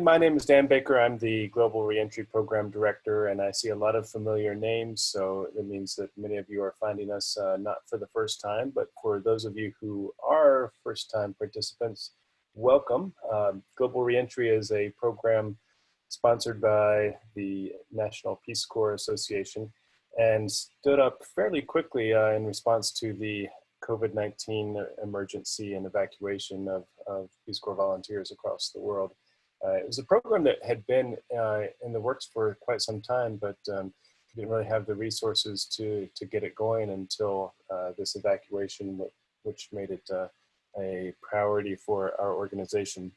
My name is Dan Baker. I'm the Global Reentry Program Director, and I see a lot of familiar names, so it means that many of you are finding us not for the first time, but for those of you who are first-time participants, welcome. Global Reentry is a program sponsored by the National Peace Corps Association and stood up fairly quickly in response to the COVID-19 emergency and evacuation of Peace Corps volunteers across the world. It was a program that had been in the works for quite some time, but didn't really have the resources to get it going until this evacuation, which made it a priority for our organization.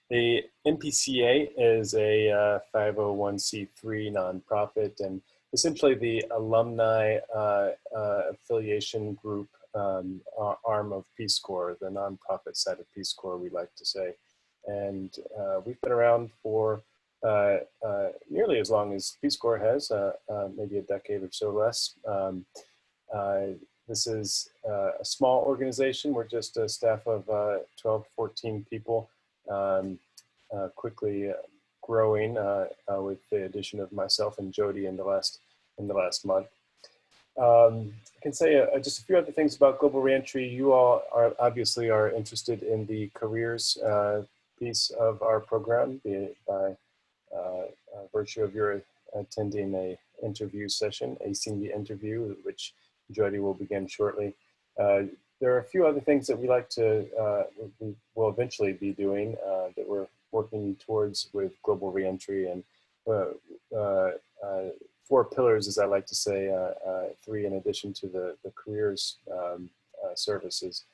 The NPCA is a 501c3 nonprofit, and essentially the alumni affiliation group arm of Peace Corps, the nonprofit side of Peace Corps, we like to say. And we've been around for nearly as long as Peace Corps has, maybe a decade or so less. This is a small organization. We're just a staff of 12, 14 people, quickly growing with the addition of myself and Jodi in the last month. I can say just a few other things about Global Reentry. You all obviously are interested in the careers piece of our program, be it by virtue of your attending a interview session, Acing the interview, which Jodi will begin shortly. There are a few other things that we like to, we will eventually be doing that we're working towards with Global Reentry, and 4 pillars, as I like to say, 3 in addition to the careers services.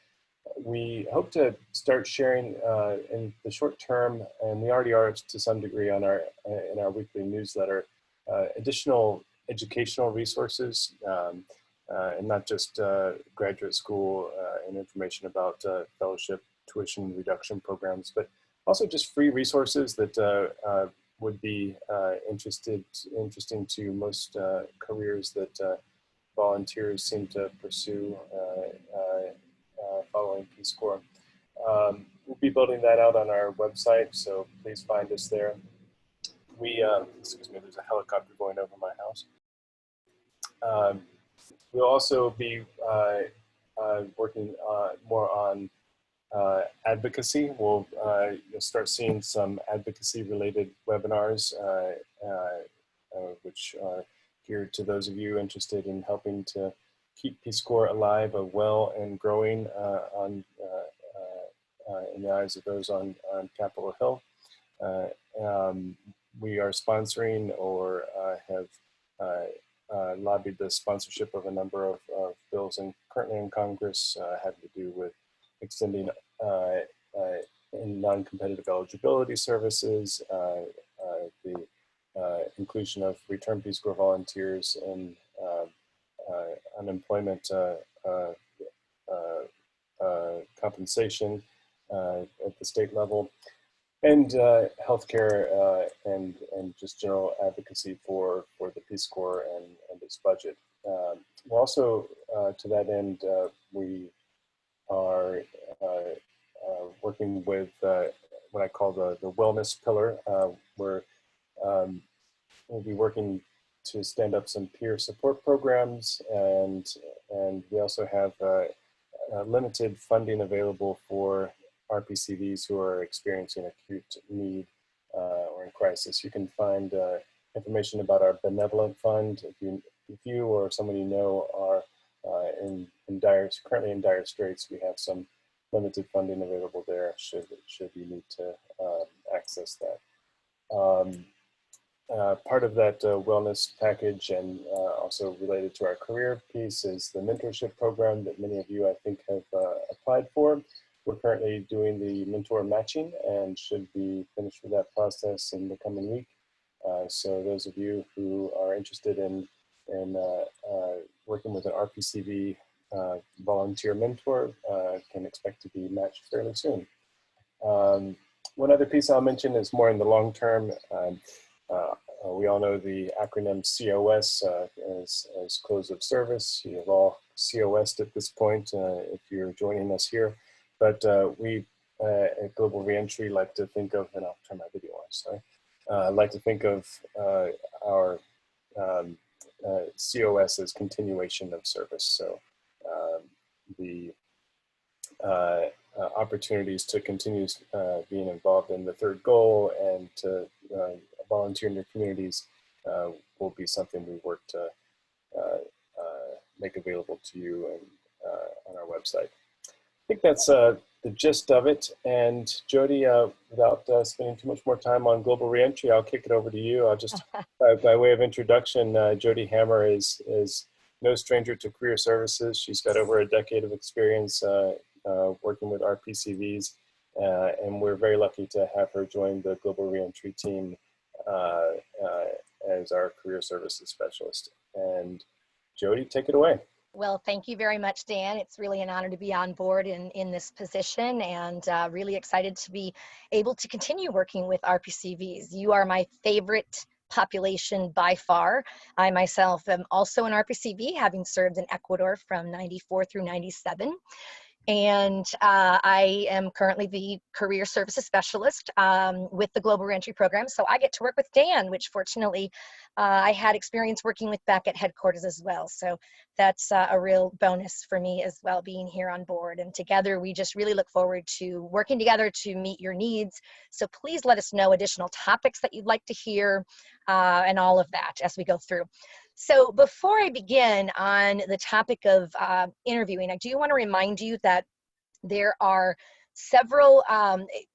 We hope to start sharing in the short term, and we already are to some degree on in our weekly newsletter, additional educational resources, and not just graduate school and information about fellowship tuition reduction programs, but also just free resources that would be interesting to most careers that volunteers seem to pursue following Peace Corps. We'll be building that out on our website, so please find us there. Excuse me, there's a helicopter going over my house. We'll also be working more on advocacy. You'll start seeing some advocacy-related webinars, which are geared to those of you interested in helping to keep Peace Corps alive, well, and growing in the eyes of those on Capitol Hill. We are sponsoring or have lobbied the sponsorship of a number of bills currently in Congress having to do with extending non-competitive eligibility services, the inclusion of returned Peace Corps volunteers in unemployment compensation at the state level, and healthcare and just general advocacy for the Peace Corps and its budget. We're also, to that end, we are working with what I call the wellness pillar, where we'll be working to stand up some peer support programs, and we also have limited funding available for RPCVs who are experiencing acute need or in crisis. You can find information about our benevolent fund if you or someone you know are currently in dire straits. We have some limited funding available there should you need to access that. Part of that wellness package, and also related to our career piece, is the mentorship program that many of you, I think, have applied for. We're currently doing the mentor matching and should be finished with that process in the coming week. So those of you who are interested in working with an RPCV volunteer mentor can expect to be matched fairly soon. One other piece I'll mention is more in the long term. We all know the acronym COS as close of service. You have all COS'd at this point if you're joining us here. But we at Global Reentry like to think of, and I'll turn my video on, sorry. Like to think of our COS as continuation of service. So the opportunities to continue being involved in the third goal and to volunteer in your communities will be something we work to make available to you and on our website. I think that's the gist of it. And Jodi, without spending too much more time on Global Reentry, I'll kick it over to you. I'll just, by way of introduction, Jodi Hammer is no stranger to career services. She's got over a decade of experience working with RPCVs, and we're very lucky to have her join the Global Reentry team as our career services specialist. And Jodi, take it away. Well, thank you very much, Dan. It's really an honor to be on board in this position, and really excited to be able to continue working with RPCVs. You are my favorite population by far. I myself am also an RPCV, having served in Ecuador from 94 through 97. And I am currently the career services specialist with the Global Reentry program. So I get to work with Dan, which fortunately I had experience working with back at headquarters as well. So that's a real bonus for me as well, being here on board. And together we just really look forward to working together to meet your needs. So please let us know additional topics that you'd like to hear and all of that as we go through. So before I begin on the topic of interviewing, I do want to remind you that there are several,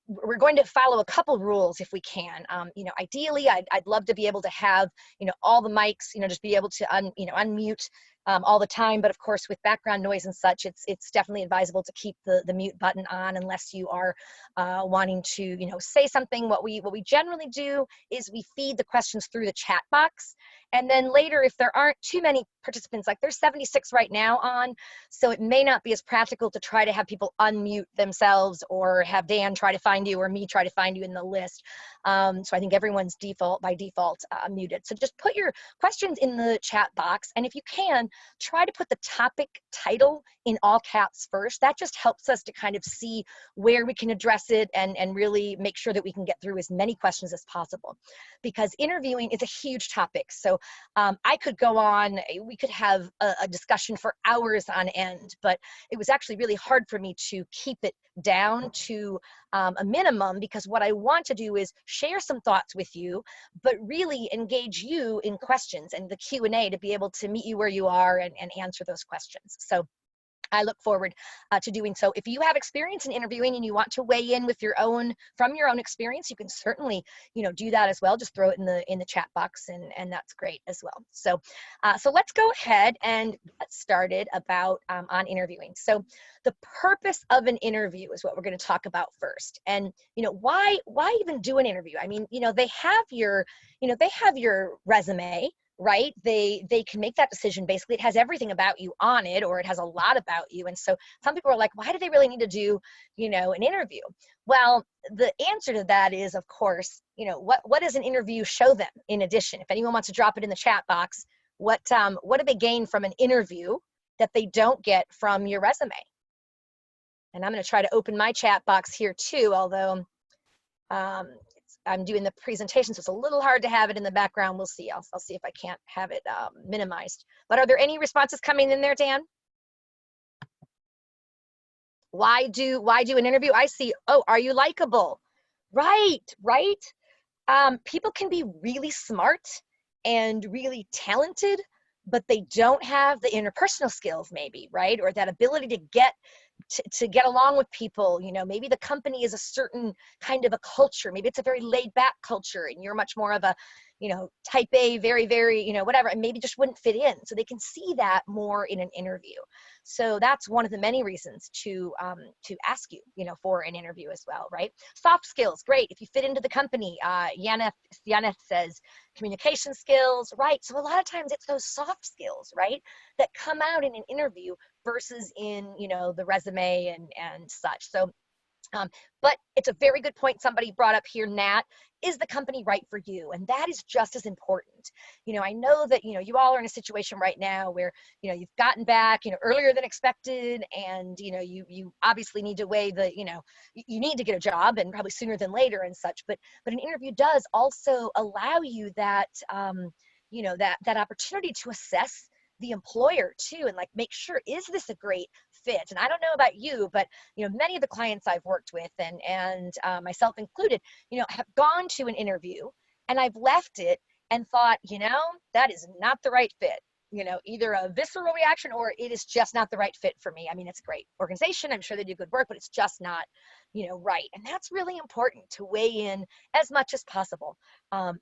we're going to follow a couple rules if we can. You know, ideally, I'd love to be able to have, you know, all the mics, you know, just be able to unmute all the time. But of course, with background noise and such, it's definitely advisable to keep the mute button on unless you are wanting to, you know, say something. What we generally do is we feed the questions through the chat box. And then later, if there aren't too many participants, like there's 76 right now on, so it may not be as practical to try to have people unmute themselves or have Dan try to find you or me try to find you in the list. So I think everyone's by default muted. So just put your questions in the chat box. And if you can, try to put the topic title in all caps first. That just helps us to kind of see where we can address it and really make sure that we can get through as many questions as possible. Because interviewing is a huge topic. So I could go on, we could have a discussion for hours on end, but it was actually really hard for me to keep it down to a minimum, because what I want to do is share some thoughts with you, but really engage you in questions and the Q&A to be able to meet you where you are and answer those questions. So I look forward to doing so. If you have experience in interviewing and you want to weigh in with from your own experience, you can certainly, you know, do that as well. Just throw it in the chat box, and that's great as well. So, so let's go ahead and get started about on interviewing. So, the purpose of an interview is what we're going to talk about first. And you know, why even do an interview? I mean, you know, they have your resume. Right? They can make that decision. Basically, it has everything about you on it, or it has a lot about you. And so some people are like, why do they really need to do, you know, an interview? Well, the answer to that is, of course, you know, what does an interview show them in addition? If anyone wants to drop it in the chat box, what do they gain from an interview that they don't get from your resume? And I'm going to try to open my chat box here too, although I'm doing the presentation, so it's a little hard to have it in the background. We'll see. I'll see if I can't have it minimized. But are there any responses coming in there, Dan? Why do an interview? I see. Oh, are you likable? Right. People can be really smart and really talented, but they don't have the interpersonal skills, maybe, right? Or that ability to get along with people. You know, maybe the company is a certain kind of a culture. Maybe it's a very laid back culture and you're much more of a, you know, type A, very, very, you know, whatever, and maybe just wouldn't fit in. So they can see that more in an interview. So that's one of the many reasons to ask you, you know, for an interview as well, right? Soft skills, great. If you fit into the company, Yaneth says communication skills, right? So a lot of times it's those soft skills, right, that come out in an interview versus in, you know, the resume and such. So But it's a very good point somebody brought up here, Nat. Is the company right for you? And that is just as important. I know that, you all are in a situation right now where, you've gotten back, earlier than expected. And, you obviously need to weigh the, you need to get a job and probably sooner than later and such. But an interview does also allow you that, that opportunity to assess the employer too, and like make sure, is this a great fit? And I don't know about you, but many of the clients I've worked with, and myself included, have gone to an interview and I've left it and thought, that is not the right fit. Either a visceral reaction or it is just not the right fit for me. I mean, it's a great organization, I'm sure they do good work, but it's just not, right. And that's really important to weigh in as much as possible,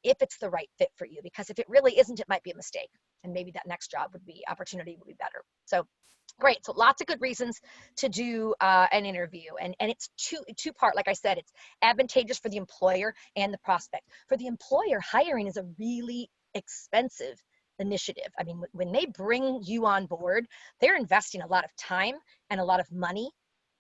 if it's the right fit for you, because if it really isn't, it might be a mistake. And maybe that next job opportunity would be better. So great. So lots of good reasons to do an interview. And it's two part, like I said, it's advantageous for the employer and the prospect. For the employer, hiring is a really expensive initiative. I mean, when they bring you on board, they're investing a lot of time and a lot of money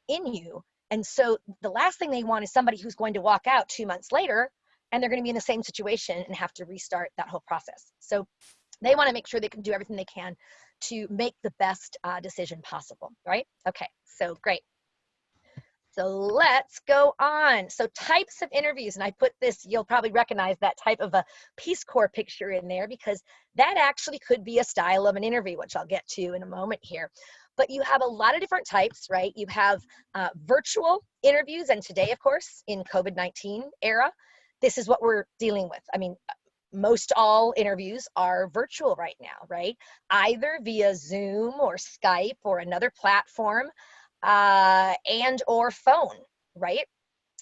in you. And so the last thing they want is somebody who's going to walk out 2 months later and they're going to be in the same situation and have to restart that whole process. So they want to make sure they can do everything they can to make the best decision possible, right? Okay, so great. So let's go on. So types of interviews, and I put this, you'll probably recognize that type of a Peace Corps picture in there, because that actually could be a style of an interview, which I'll get to in a moment here. But you have a lot of different types, right? You have virtual interviews, and today, of course, in COVID-19 era, this is what we're dealing with. I mean, most all interviews are virtual right now, right? Either via Zoom or Skype or another platform, and or phone, right?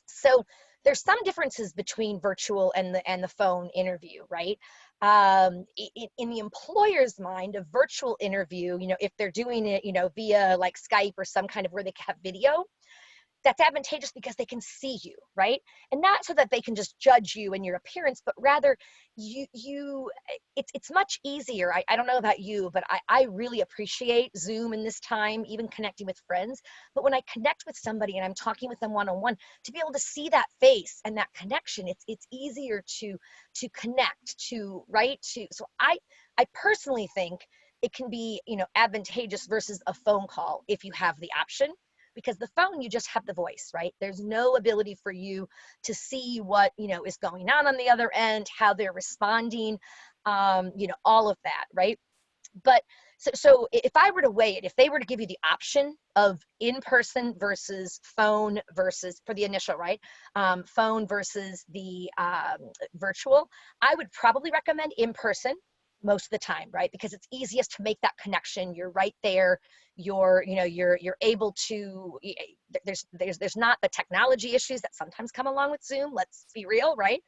So there's some differences between virtual and the phone interview, right? In the employer's mind, a virtual interview, if they're doing it, via like Skype or some kind of where they have video, that's advantageous because they can see you, right? And not so that they can just judge you and your appearance, but rather it's much easier. I don't know about you, but I really appreciate Zoom in this time, even connecting with friends. But when I connect with somebody and I'm talking with them one-on-one, to be able to see that face and that connection, it's easier to connect to, right? So I personally think it can be, advantageous versus a phone call if you have the option. Because the phone, you just have the voice, right? There's no ability for you to see what, is going on the other end, how they're responding, all of that, right? But so if I were to weigh it, if they were to give you the option of in-person versus phone versus, for the initial, right? Phone versus the virtual, I would probably recommend in-person most of the time, right? Because it's easiest to make that connection. You're right there. You're able to, there's not the technology issues that sometimes come along with Zoom. Let's be real, right?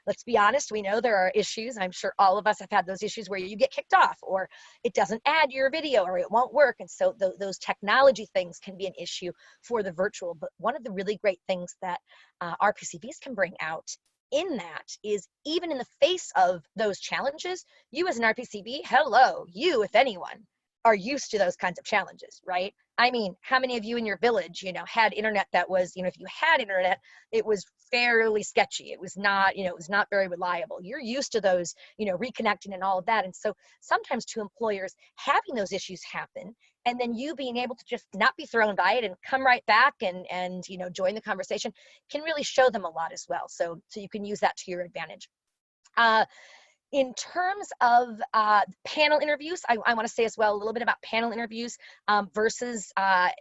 Let's be honest. We know there are issues. I'm sure all of us have had those issues where you get kicked off or it doesn't add your video or it won't work. And so those technology things can be an issue for the virtual. But one of the really great things that RPCVs can bring out in that is, even in the face of those challenges, you as an RPCV, hello, you, if anyone, are used to those kinds of challenges, right? I mean, how many of you in your village, had internet that was, if you had internet, it was fairly sketchy. It was not, it was not very reliable. You're used to those, reconnecting and all of that. And so sometimes to employers, having those issues happen and then you being able to just not be thrown by it and come right back and join the conversation can really show them a lot as well. So you can use that to your advantage. In terms of panel interviews, I want to say as well a little bit about panel interviews versus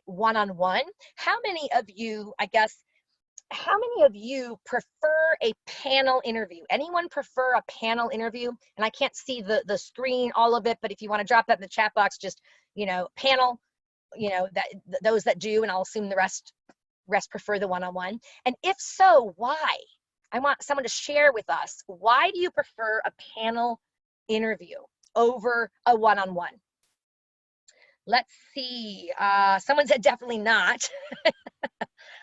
one-on-one. How many of you prefer a panel interview? Anyone prefer a panel interview? And I can't see the screen, all of it, but if you want to drop that in the chat box, just, panel, those that do, and I'll assume the rest prefer the one-on-one. And if so, why? I want someone to share with us, why do you prefer a panel interview over a one-on-one? Let's see. Someone said definitely not.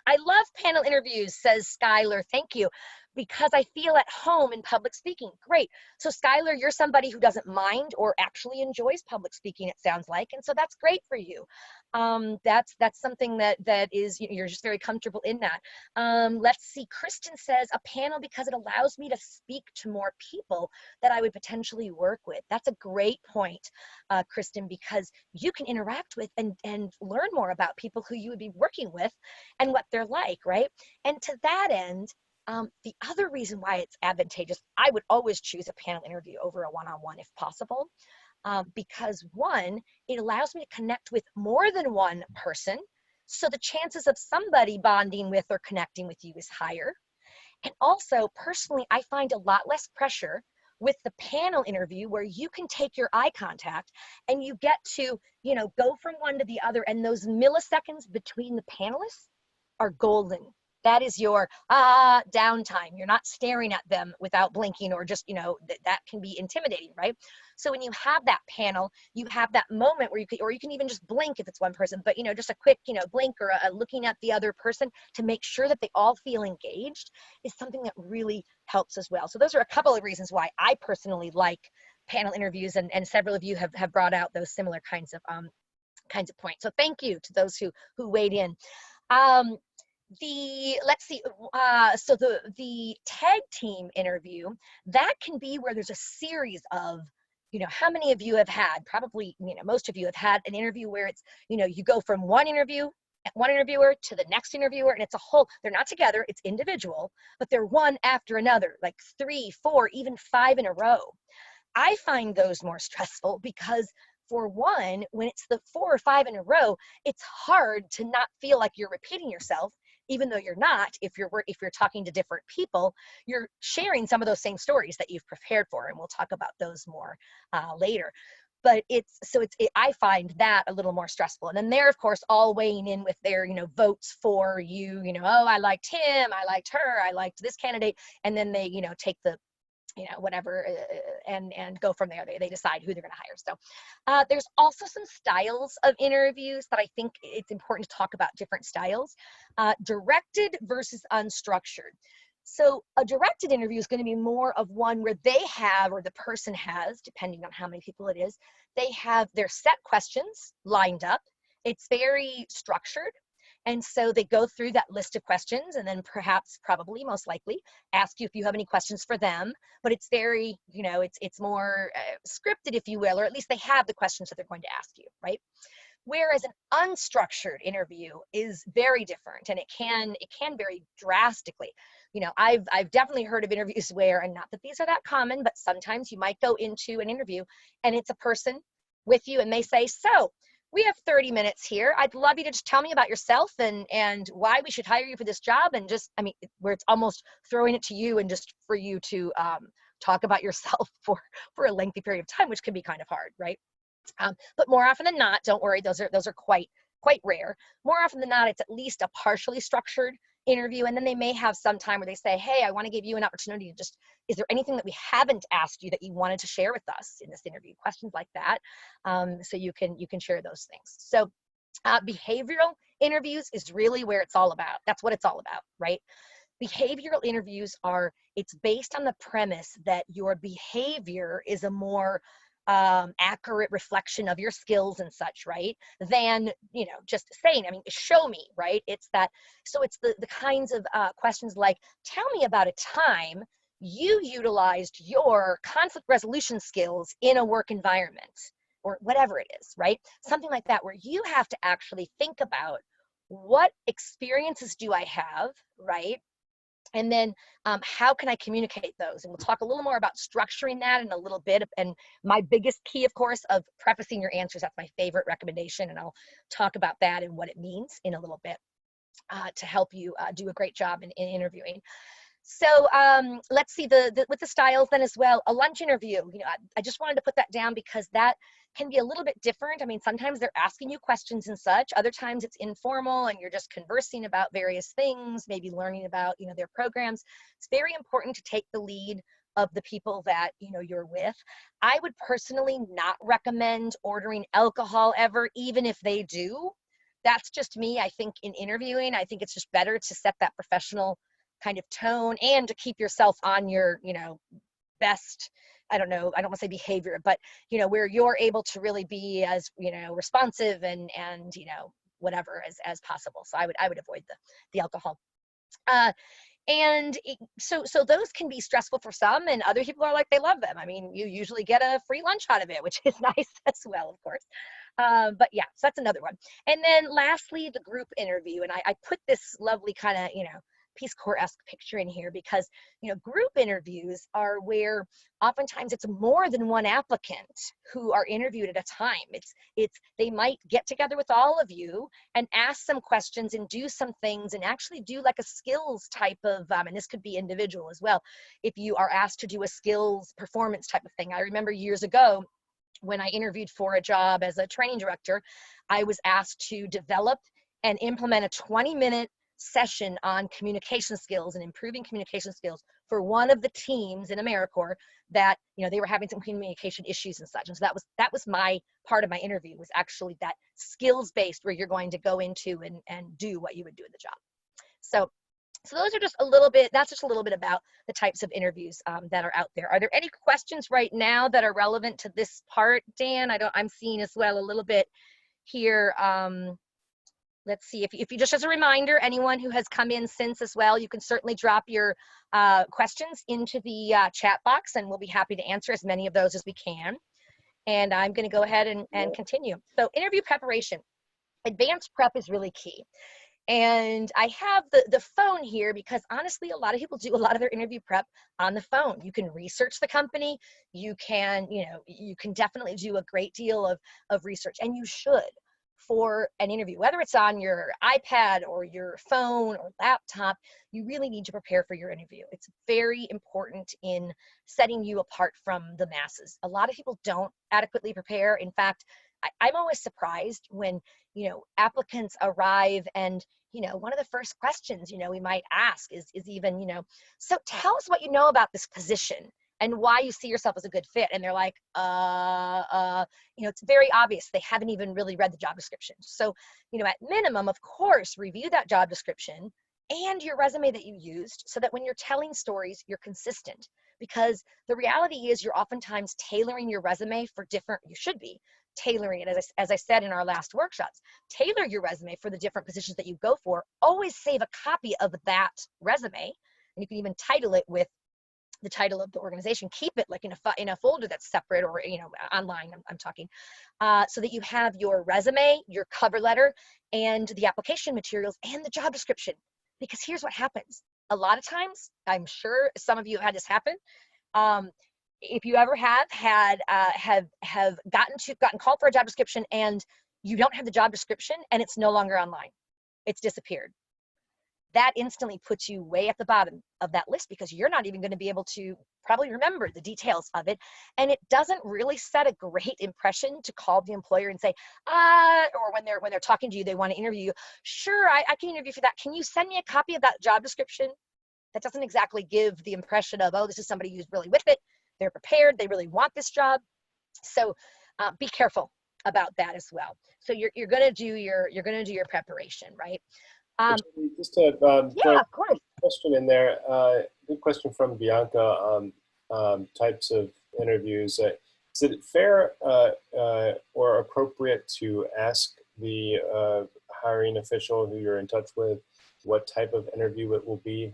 I love panel interviews, says Skylar. Thank you. because I feel at home in public speaking. Great. So Skylar, you're somebody who doesn't mind or actually enjoys public speaking, it sounds like. And so that's great for you. That's something that is, you're just very comfortable in that. Let's see, Kristen says a panel because it allows me to speak to more people that I would potentially work with. That's a great point, Kristen, because you can interact with and learn more about people who you would be working with and what they're like, right? And to that end, the other reason why it's advantageous, I would always choose a panel interview over a one-on-one if possible, because one, it allows me to connect with more than one person. So the chances of somebody bonding with or connecting with you is higher. And also, personally, I find a lot less pressure with the panel interview where you can take your eye contact and you get to, go from one to the other. And those milliseconds between the panelists are golden. That is your downtime. You're not staring at them without blinking, or just, that can be intimidating, right? So when you have that panel, you have that moment where you can even just blink if it's one person, but, just a quick, blink or a looking at the other person to make sure that they all feel engaged is something that really helps as well. So those are a couple of reasons why I personally like panel interviews, and several of you have brought out those similar kinds of points. So thank you to those who weighed in. Let's see, so the tag team interview, that can be where there's a series of, how many of you have had, probably, most of you have had an interview where it's, you go from one interviewer to the next interviewer, and it's a whole, they're not together, it's individual, but they're one after another, like 3, 4, even 5 in a row. I find those more stressful because, for one, when it's the 4 or 5 in a row, it's hard to not feel like you're repeating yourself, even though you're not. If you're talking to different people, you're sharing some of those same stories that you've prepared for, and we'll talk about those more later. But I find that a little more stressful. And then they're, of course, all weighing in with their, votes for you, oh, I liked him, I liked her, I liked this candidate. And then they, take the, whatever, and go from there. They decide who they're going to hire. So there's also some styles of interviews that I think it's important to talk about, different styles. Directed versus unstructured. So a directed interview is going to be more of one where they have, or the person has, depending on how many people it is, they have their set questions lined up. It's very structured. And so they go through that list of questions, and then probably, most likely, ask you if you have any questions for them. But it's very, it's more scripted, if you will, or at least they have the questions that they're going to ask you, right? Whereas an unstructured interview is very different, and it can vary drastically. I've definitely heard of interviews where, and not that these are that common, but sometimes you might go into an interview and it's a person with you and they say, so we have 30 minutes here. I'd love you to just tell me about yourself and why we should hire you for this job. And just, where it's almost throwing it to you and just for you to talk about yourself for a lengthy period of time, which can be kind of hard, right? But more often than not, don't worry, those are quite rare. More often than not, it's at least a partially structured interview. And then they may have some time where they say, hey, I want to give you an opportunity to just, is there anything that we haven't asked you that you wanted to share with us in this interview? Questions like that. So you can share those things. So behavioral interviews is really where it's all about. That's what it's all about, right? Behavioral interviews it's based on the premise that your behavior is a more accurate reflection of your skills and such, right? Than, just saying, show me, right? It's that, so it's the kinds of questions like, tell me about a time you utilized your conflict resolution skills in a work environment, or whatever it is, right? Something like that, where you have to actually think about, what experiences do I have, right? And then how can I communicate those? And we'll talk a little more about structuring that in a little bit. And my biggest key, of course, of prefacing your answers, that's my favorite recommendation. And I'll talk about that and what it means in a little bit to help you do a great job in interviewing. So let's see, with the styles then as well, a lunch interview, I just wanted to put that down because that can be a little bit different. Sometimes they're asking you questions and such. Other times it's informal and you're just conversing about various things, maybe learning about, their programs. It's very important to take the lead of the people that, you're with. I would personally not recommend ordering alcohol ever, even if they do. That's just me. I think in interviewing, I think it's just better to set that professional kind of tone, and to keep yourself on your, you know, best, I don't know, I don't want to say behavior, but, you know, where you're able to really be as, you know, responsive and, you know, whatever as possible. So I would avoid the alcohol. And so those can be stressful for some, and other people are like, they love them. I mean, you usually get a free lunch out of it, which is nice as well, of course. But yeah, so that's another one. And then lastly, the group interview. And I put this lovely kind of, you know, Peace Corps-esque picture in here because, you know, group interviews are where oftentimes it's more than one applicant who are interviewed at a time. They might get together with all of you and ask some questions and do some things and actually do like a skills type of, and this could be individual as well, if you are asked to do a skills performance type of thing. I remember years ago when I interviewed for a job as a training director, I was asked to develop and implement a 20-minute session on communication skills and improving communication skills for one of the teams in AmeriCorps that, you know, they were having some communication issues and such. And so that was my part of my interview, was actually that skills based, where you're going to go into and do what you would do in the job. So those are just a little bit, that's just a little bit about the types of interviews that are out there. Are there any questions right now that are relevant to this part, Dan? I'm seeing as well a little bit here. Let's see, if you just as a reminder, anyone who has come in since as well, you can certainly drop your questions into the chat box, and we'll be happy to answer as many of those as we can. And I'm going to go ahead and continue. So interview preparation. Advanced prep is really key. And I have the phone here because honestly, a lot of people do a lot of their interview prep on the phone. You can research the company. You can, you know, you can definitely do a great deal of research, and you should, for an interview, whether it's on your iPad or your phone or laptop. You really need to prepare for your interview. It's very important in setting you apart from the masses. A lot of people don't adequately prepare. In fact, I'm always surprised when, you know, applicants arrive and, you know, one of the first questions, you know, we might ask is even, you know, so tell us what you know about this position and why you see yourself as a good fit. And they're like, you know, it's very obvious they haven't even really read the job description. So, you know, at minimum, of course, review that job description and your resume that you used, so that when you're telling stories, you're consistent. Because the reality is you're oftentimes tailoring your resume for different, you should be tailoring it, as I said in our last workshops. Tailor your resume for the different positions that you go for. Always save a copy of that resume, and you can even title it with the title of the organization. Keep it like in a folder that's separate, or, you know, online, I'm talking, so that you have your resume, your cover letter, and the application materials and the job description. Because here's what happens. A lot of times, I'm sure some of you have had this happen. If you ever have gotten called for a job description and you don't have the job description and it's no longer online, it's disappeared. That instantly puts you way at the bottom of that list, because you're not even going to be able to probably remember the details of it. And it doesn't really set a great impression to call the employer and say, or when they're talking to you, they want to interview you. Sure, I can interview for that. Can you send me a copy of that job description? That doesn't exactly give the impression of, oh, this is somebody who's really with it. They're prepared. They really want this job. So be careful about that as well. So you're going to do your preparation, right? Just to yeah, of course. question in there. Good question from Bianca on types of interviews. Is it fair or appropriate to ask the hiring official who you're in touch with what type of interview it will be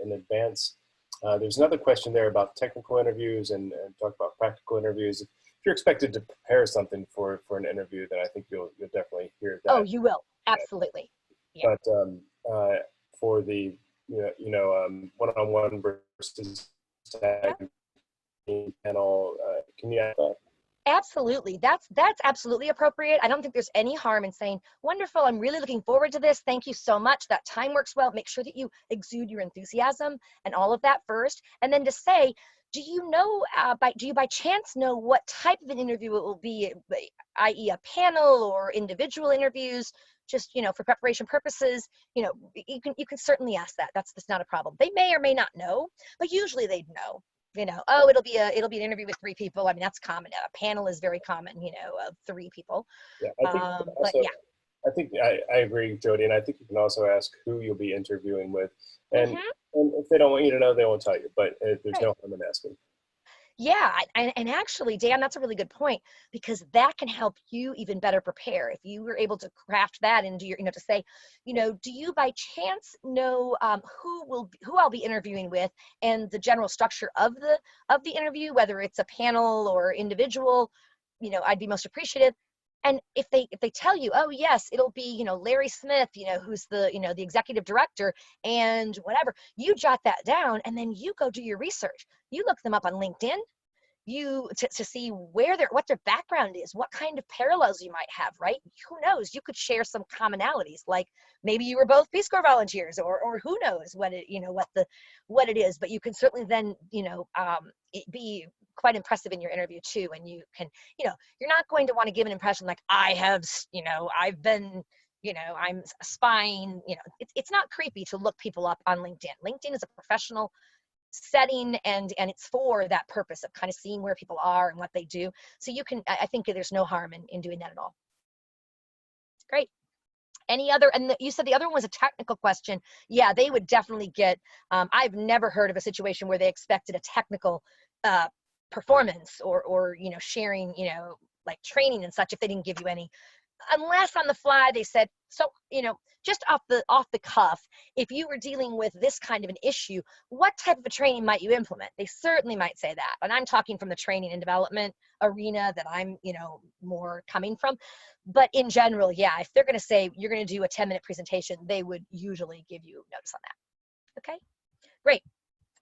in advance? There's another question there about technical interviews and talk about practical interviews. If you're expected to prepare something for an interview, then I think you'll definitely hear that. Oh, you will. Absolutely. Yeah. But for the one-on-one versus tag panel, can you add that? Absolutely. That's absolutely appropriate. I don't think there's any harm in saying, wonderful, I'm really looking forward to this. Thank you so much. That time works well. Make sure that you exude your enthusiasm and all of that first. And then to say, do you know, do you by chance know what type of an interview it will be, i.e. a panel or individual interviews? Just, you know, for preparation purposes, you know, you can certainly ask that. That's not a problem. They may or may not know, but usually they'd know. You know, oh, it'll be an interview with 3 people. I mean, that's common. A panel is very common, you know, of 3 people. Yeah, I think I agree, Jodi, and I think you can also ask who you'll be interviewing with. And And if they don't want you to know, they won't tell you, but there's Right. no harm in asking. Yeah, and actually, Dan, that's a really good point, because that can help you even better prepare if you were able to craft that into your, to say, do you by chance know who I'll be interviewing with, and the general structure of the interview, whether it's a panel or individual, I'd be most appreciative. And if they tell you, oh yes, it'll be Larry Smith, who's the executive director, and whatever, you jot that down, and then you go do your research. You look them up on LinkedIn, to see what their background is, what kind of parallels you might have, right? Who knows? You could share some commonalities, like maybe you were both Peace Corps volunteers, or who knows what it is. But you can certainly then it be quite impressive in your interview too, and you can you're not going to want to give an impression like I've been I'm spying. It's not creepy to look people up on LinkedIn. LinkedIn is a professional setting, and it's for that purpose of kind of seeing where people are and what they do. So I think there's no harm in doing that at all. Great. Any other, and you said the other one was a technical question. Yeah, they would definitely get, I've never heard of a situation where they expected a technical performance or sharing, like training and such, if they didn't give you any, unless on the fly they said, so just off the cuff, if you were dealing with this kind of an issue, what type of a training might you implement? They certainly might say that. And I'm talking from the training and development arena that I'm more coming from. But in general, yeah, if they're going to say you're going to do a 10-minute presentation, they would usually give you notice on that. Okay, great.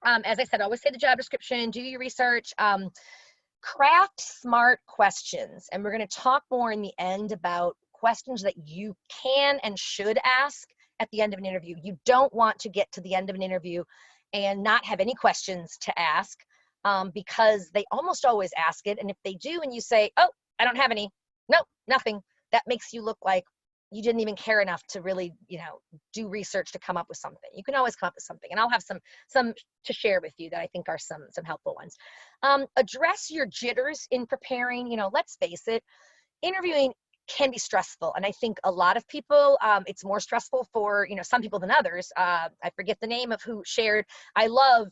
As I said, always say the job description, do your research. Craft smart questions, and we're going to talk more in the end about questions that you can and should ask at the end of an interview. You don't want to get to the end of an interview and not have any questions to ask, because they almost always ask it, and if they do and you say, oh, I don't have any, nope, nothing, that makes you look like you didn't even care enough to really do research to come up with something. You can always come up with something, and I'll have some to share with you that I think are some helpful ones. Address your jitters in preparing. Let's face it, interviewing can be stressful, and I think a lot of people, it's more stressful for some people than others. I forget the name of who shared, I love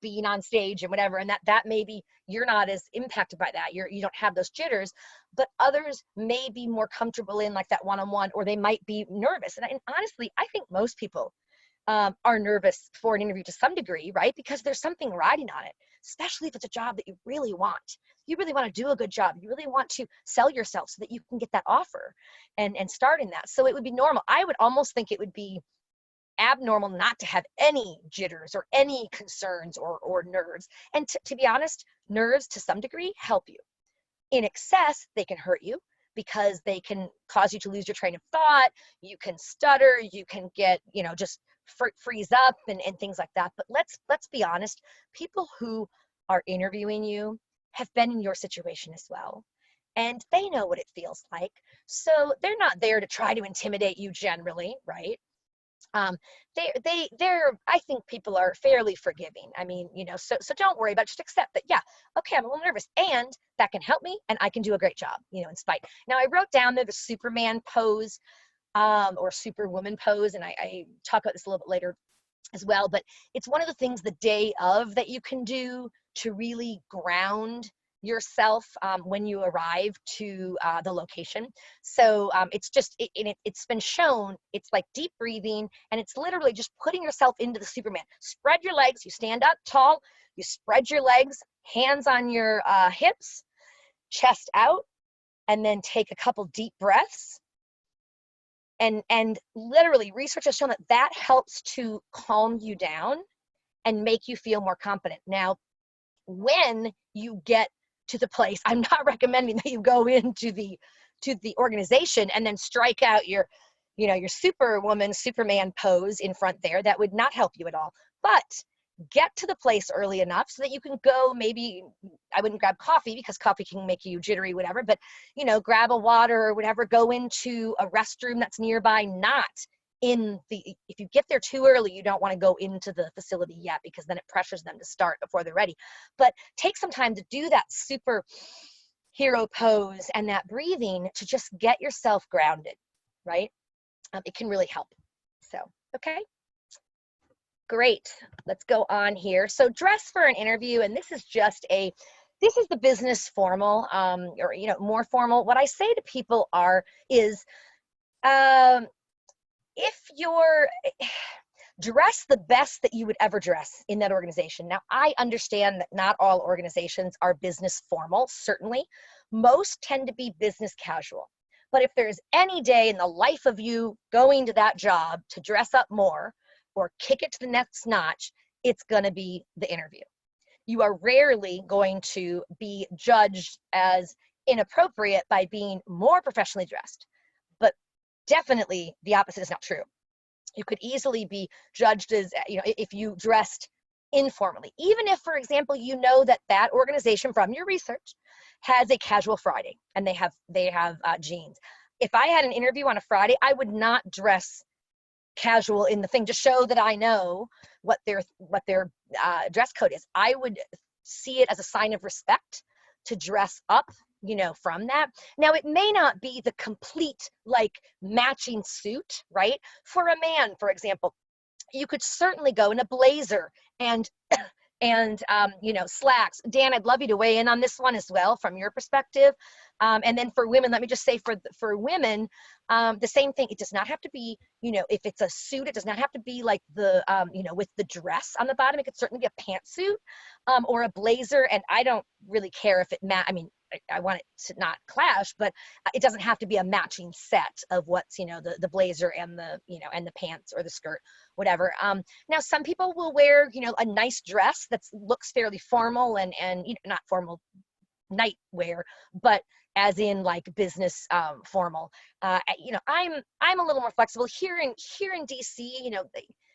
being on stage and whatever, and that maybe you're not as impacted by that, you don't have those jitters, but others may be more comfortable in like that one-on-one, or they might be nervous. And honestly, I think most people are nervous for an interview to some degree, right? Because there's something riding on it, especially if it's a job that you really want. You really want to do a good job. You really want to sell yourself so that you can get that offer and start in that. So it would be normal. I would almost think it would be abnormal not to have any jitters or any concerns or nerves. And to be honest, nerves to some degree help you. In excess, they can hurt you, because they can cause you to lose your train of thought. You can stutter, you can get, just freeze up and things like that. But let's be honest, people who are interviewing you have been in your situation as well, and they know what it feels like. So they're not there to try to intimidate you generally, right? They're I think people are fairly forgiving. I mean, so don't worry about it. Just accept that, yeah, okay, I'm a little nervous, and that can help me, and I can do a great job, in spite. Now, I wrote down there the Superman pose, or Superwoman pose, and I talk about this a little bit later as well, but it's one of the things the day of that you can do to really ground yourself when you arrive to the location. So it's been shown, it's like deep breathing, and it's literally just putting yourself into the Superman. Spread your legs, you stand up tall, you spread your legs, hands on your hips, chest out, and then take a couple deep breaths. And literally, research has shown that helps to calm you down and make you feel more confident. Now, when you get to the place, I'm not recommending that you go into the organization and then strike out your Superwoman, Superman pose in front there. That would not help you at all. But get to the place early enough so that you can go, maybe I wouldn't grab coffee because coffee can make you jittery, whatever, but grab a water or whatever, go into a restroom that's nearby, not if you get there too early, you don't want to go into the facility yet, because then it pressures them to start before they're ready. But take some time to do that super hero pose and that breathing to just get yourself grounded, right? It can really help. So, okay. Great. Let's go on here. So dress for an interview, and this is the business formal, or, more formal. What I say to people is, um, if you're dress the best that you would ever dress in that organization. Now, I understand that not all organizations are business formal, certainly. Most tend to be business casual. But if there's any day in the life of you going to that job to dress up more or kick it to the next notch, it's going to be the interview. You are rarely going to be judged as inappropriate by being more professionally dressed. But definitely the opposite is not true. You could easily be judged as, if you dressed informally, even if, for example, that organization from your research has a casual Friday and they have jeans. If I had an interview on a Friday, I would not dress casual in the thing to show that I know what their dress code is. I would see it as a sign of respect to dress up, from that. Now, it may not be the complete matching suit, right? For a man, for example, you could certainly go in a blazer and slacks. Dan, I'd love you to weigh in on this one as well from your perspective. And then for women, let me just say for women, the same thing. It does not have to be, if it's a suit, it does not have to be like with the dress on the bottom. It could certainly be a pantsuit or a blazer. And I don't really care if it I want it to not clash, but it doesn't have to be a matching set of what's, the blazer and and the pants or the skirt, whatever. Now, some people will wear, a nice dress that looks fairly formal and not formal night wear, but as in business formal. I'm a little more flexible here in DC.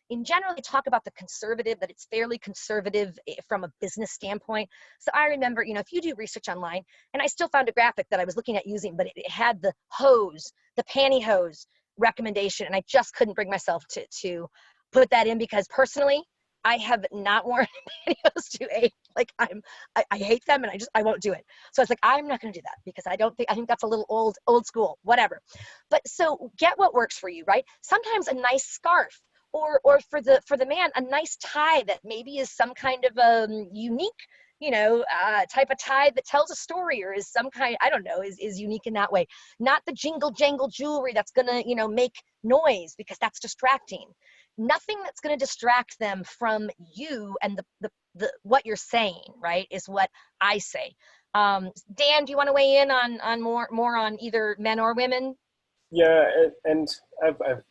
In general, they talk about the conservative, that it's fairly conservative from a business standpoint. So I remember, if you do research online, and I still found a graphic that I was looking at using, but it had the pantyhose recommendation, and I just couldn't bring myself to put that in because personally, I have not worn pantyhose to I hate them and I won't do it. So it's I'm not going to do that because I think that's a little old school, whatever. But so get what works for you, right? Sometimes a nice scarf or for the man, a nice tie that maybe is some kind of unique, type of tie that tells a story or is some kind, I don't know, is unique in that way. Not the jingle jangle jewelry that's going to, make noise because that's distracting. Nothing that's going to distract them from you and the what you're saying, right, is what I say. Dan, do you want to weigh in on more on either men or women? Yeah, and I've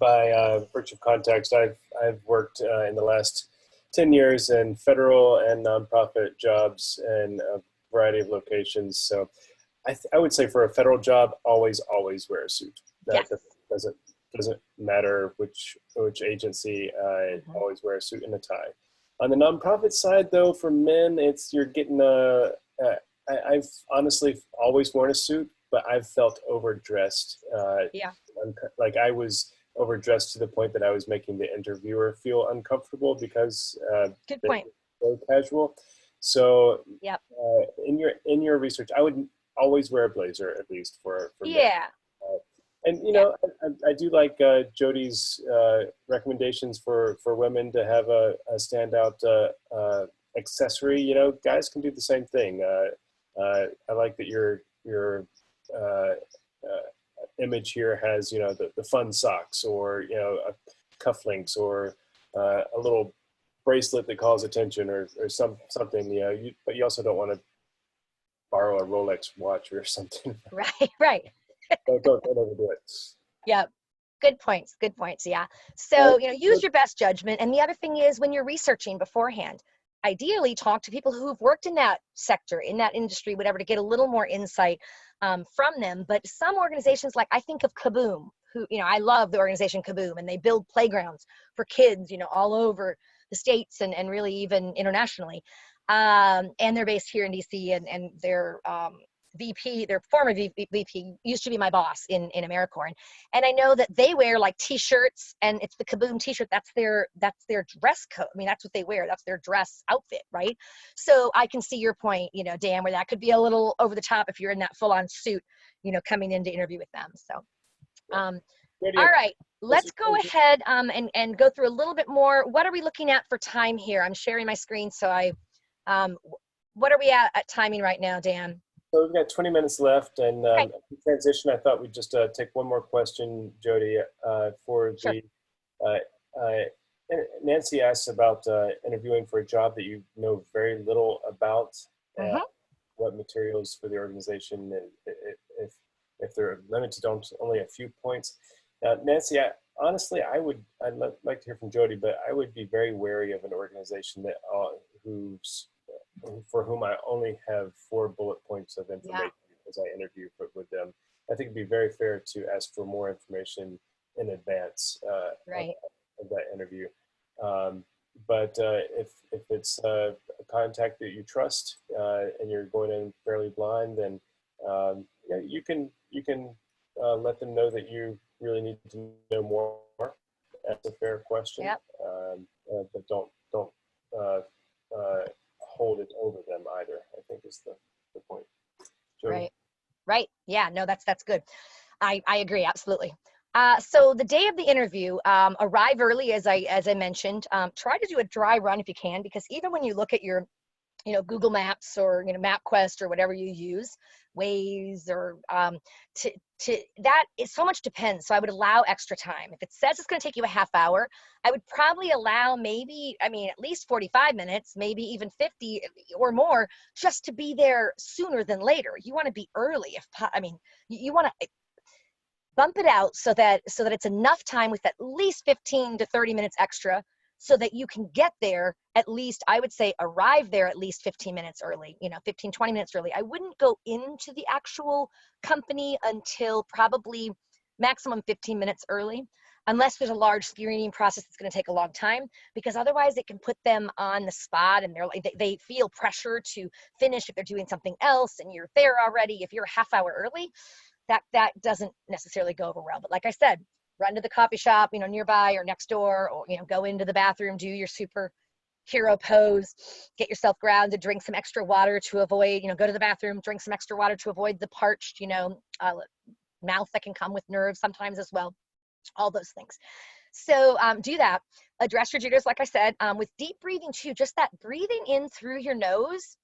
by virtue of context, I've worked in the last 10 years in federal and nonprofit jobs in a variety of locations. So I would say for a federal job, always wear a suit. That Yes. doesn't matter which agency. Always wear a suit and a tie. On the nonprofit side, though, for men, you're getting I've honestly always worn a suit, but I've felt overdressed. Yeah. I was overdressed to the point that I was making the interviewer feel uncomfortable because Good they point. were so casual. So Yep. in your research, I would always wear a blazer at least for men. Yeah. And I do like Jodi's recommendations for women to have a standout accessory. Guys can do the same thing. I like that your image here has the fun socks or cufflinks or a little bracelet that calls attention or something. But you also don't want to borrow a Rolex watch or something. Right. Don't overdo it. Yeah. Good points. Yeah. So, use your best judgment. And the other thing is when you're researching beforehand, ideally talk to people who've worked in that sector, in that industry, whatever, to get a little more insight from them. But some organizations, like I think of Kaboom, who, I love the organization Kaboom, and they build playgrounds for kids, all over the States and really even internationally. And they're based here in DC, and they're VP, their former VP used to be my boss in AmeriCorps. And I know that they wear t-shirts, and it's the Kaboom t-shirt. That's their dress code. I mean, that's what they wear. That's their dress outfit, right? So I can see your point, Dan, where that could be a little over the top if you're in that full on suit, coming in to interview with them. So Jodi, All right, as let's we go ahead and go through a little bit more. What are we looking at for time here? I'm sharing my screen, so what are we at timing right now, Dan? So we've got 20 minutes left, and Okay, in transition, I thought we'd just take one more question, Jodi, for sure. the uh, uh, Nancy asks about interviewing for a job that you know very little about, uh, Mm-hmm. what materials for the organization, and if they're limited on only a few points. Nancy, honestly, I'd like to hear from Jodi, but I would be very wary of an organization that who's for whom I only have 4 bullet points of Yeah, information as I interview with them. I think it'd be very fair to ask for more information in advance right. of that interview. Um, but if it's a contact that you trust and you're going in fairly blind, then yeah, you can let them know that you really need to know more. That's a fair question, Yep. but don't uh, uh, hold it over them either, I think is the point. Jodi? Right. Right. Yeah. No, that's good. I agree absolutely. So the day of the interview, arrive early, as I mentioned. Try to do a dry run if you can, because even when you look at your Google Maps or MapQuest or whatever you use, Waze or to that is so much depends. So I would allow extra time. If it says it's going to take you a half hour, I would probably allow maybe, at least 45 minutes, maybe even 50 or more, just to be there sooner than later. You want to be early if you want to bump it out so that it's enough time with at least 15 to 30 minutes extra so that you can get there at least, I would say, arrive there at least 15 minutes early, 15, 20 minutes early. I wouldn't go into the actual company until probably maximum 15 minutes early, unless there's a large screening process that's going to take a long time, because otherwise it can put them on the spot and they feel pressure to finish if they're doing something else and you're there already. If you're a half hour early, that doesn't necessarily go over well. But like I said, run to the coffee shop, nearby or next door, or, go into the bathroom, do your superhero pose, get yourself grounded, drink some extra water to avoid, go to the bathroom, drink some extra water to avoid the parched, mouth that can come with nerves sometimes as well, all those things. So do that. Address your jitters, like I said, with deep breathing too, just that breathing in through your nose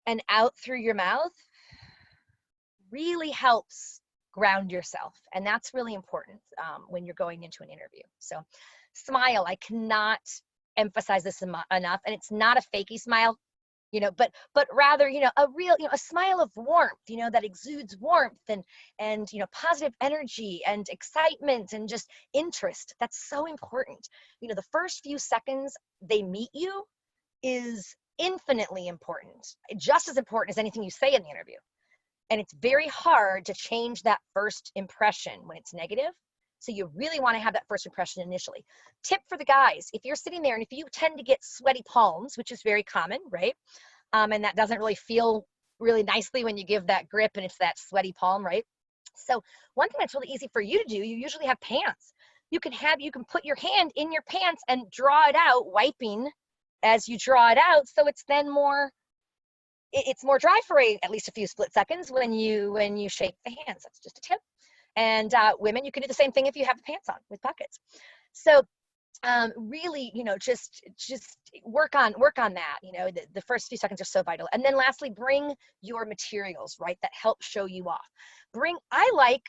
and out through your mouth really helps ground yourself. And that's really important when you're going into an interview. So smile, I cannot emphasize this enough. And it's not a fakey smile, but rather, a real, a smile of warmth, that exudes warmth and, positive energy and excitement and just interest. That's so important. The first few seconds they meet you is infinitely important, just as important as anything you say in the interview. And it's very hard to change that first impression when it's negative. So you really want to have that first impression initially. Tip for the guys, if you're sitting there and if you tend to get sweaty palms, which is very common, right? And that doesn't really feel really nicely when you give that grip and it's that sweaty palm, right? So one thing that's really easy for you to do, you usually have pants. You can put your hand in your pants and draw it out, wiping as you draw it out. So it's then it's more dry for at least a few split seconds when you shake the hands. That's just a tip. And women, you can do the same thing if you have the pants on with pockets. So really, just work on that. The first few seconds are so vital. And then lastly, bring your materials, right, that help show you off. I like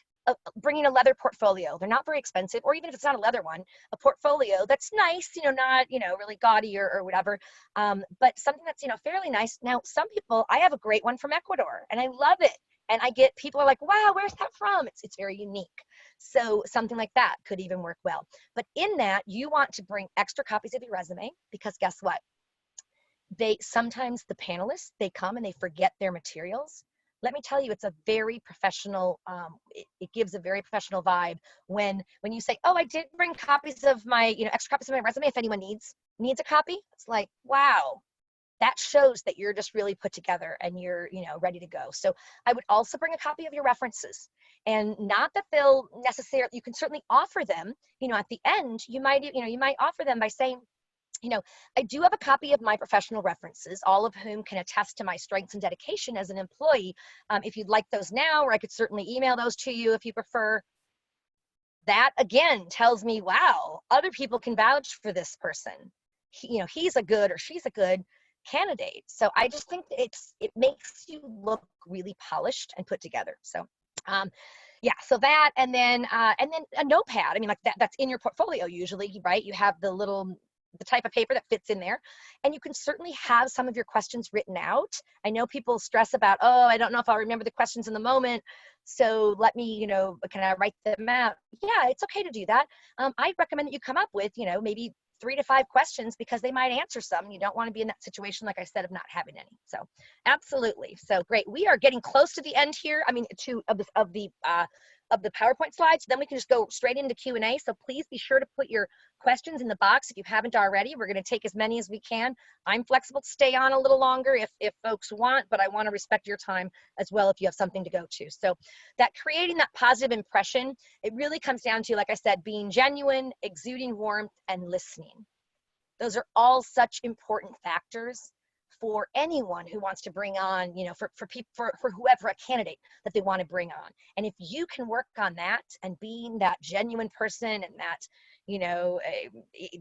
bringing a leather portfolio. They're not very expensive, or even if it's not a leather one, a portfolio that's nice, not, really gaudy or whatever, but something that's, fairly nice. Now, some people, I have a great one from Ecuador and I love it. And I get people are like, wow, where's that from? It's very unique. So something like that could even work well. But in that, you want to bring extra copies of your resume, because guess what? Sometimes the panelists, they come and they forget their materials. Let me tell you, it's a very professional, it gives a very professional vibe when you say, oh, I did bring copies of my, extra copies of my resume if anyone needs a copy. It's like, wow, that shows that you're just really put together and you're, ready to go. So I would also bring a copy of your references, and not that they'll necessarily, you can certainly offer them, at the end, you might offer them by saying, I do have a copy of my professional references, all of whom can attest to my strengths and dedication as an employee. If you'd like those now, or I could certainly email those to you if you prefer. that again tells me, wow, other people can vouch for this person. He's a good or she's a good candidate. So I just think it makes you look really polished and put together. So yeah, so that, and then a notepad. I mean, like that's in your portfolio usually, right? You have the type of paper that fits in there, and you can certainly have some of your questions written out. I know people stress about, oh, I don't know if I'll remember the questions in the moment, so let me, can I write them out? Yeah, it's okay to do that. I recommend that you come up with, maybe 3 to 5 questions, because they might answer some. You don't want to be in that situation, like I said, of not having any. So absolutely. So great. We are getting close to the end here. I mean, of the PowerPoint slides. Then we can just go straight into Q&A. So please be sure to put your questions in the box if you haven't already. We're going to take as many as we can. I'm flexible to stay on a little longer if folks want, but I want to respect your time as well if you have something to go to. So that creating that positive impression, it really comes down to, like I said, being genuine, exuding warmth, and listening. Those are all such important factors for anyone who wants to bring on, for people, for whoever, a candidate that they want to bring on. And if you can work on that and being that genuine person and that,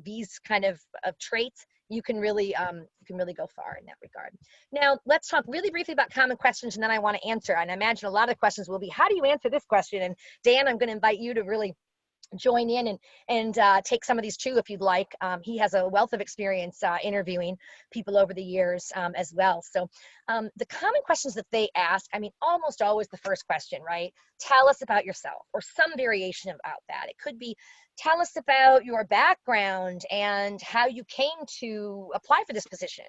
these kind of traits, you can really go far in that regard. Now, let's talk really briefly about common questions, and then I want to answer. And I imagine a lot of the questions will be, how do you answer this question? And Dan, I'm going to invite you to really join in and take some of these too, if you'd like. He has a wealth of experience interviewing people over the years as well. So the common questions that they ask, I mean, almost always the first question, right? Tell us about yourself, or some variation about that. It could be, tell us about your background and how you came to apply for this position.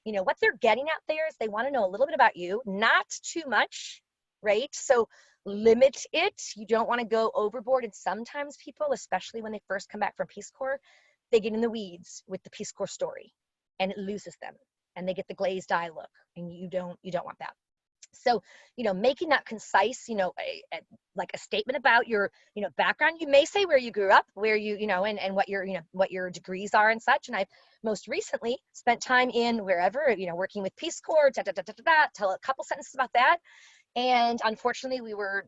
What they're getting at there is they want to know a little bit about you, not too much, right? So limit it. You don't want to go overboard. And sometimes people, especially when they first come back from Peace Corps, they get in the weeds with the Peace Corps story, and it loses them, and they get the glazed eye look, and you don't want that. So, making that concise, like a statement about your, background. You may say where you grew up, where you, and what your, what your degrees are and such. And I've most recently spent time in wherever, working with Peace Corps, tell a couple sentences about that. And unfortunately, we were,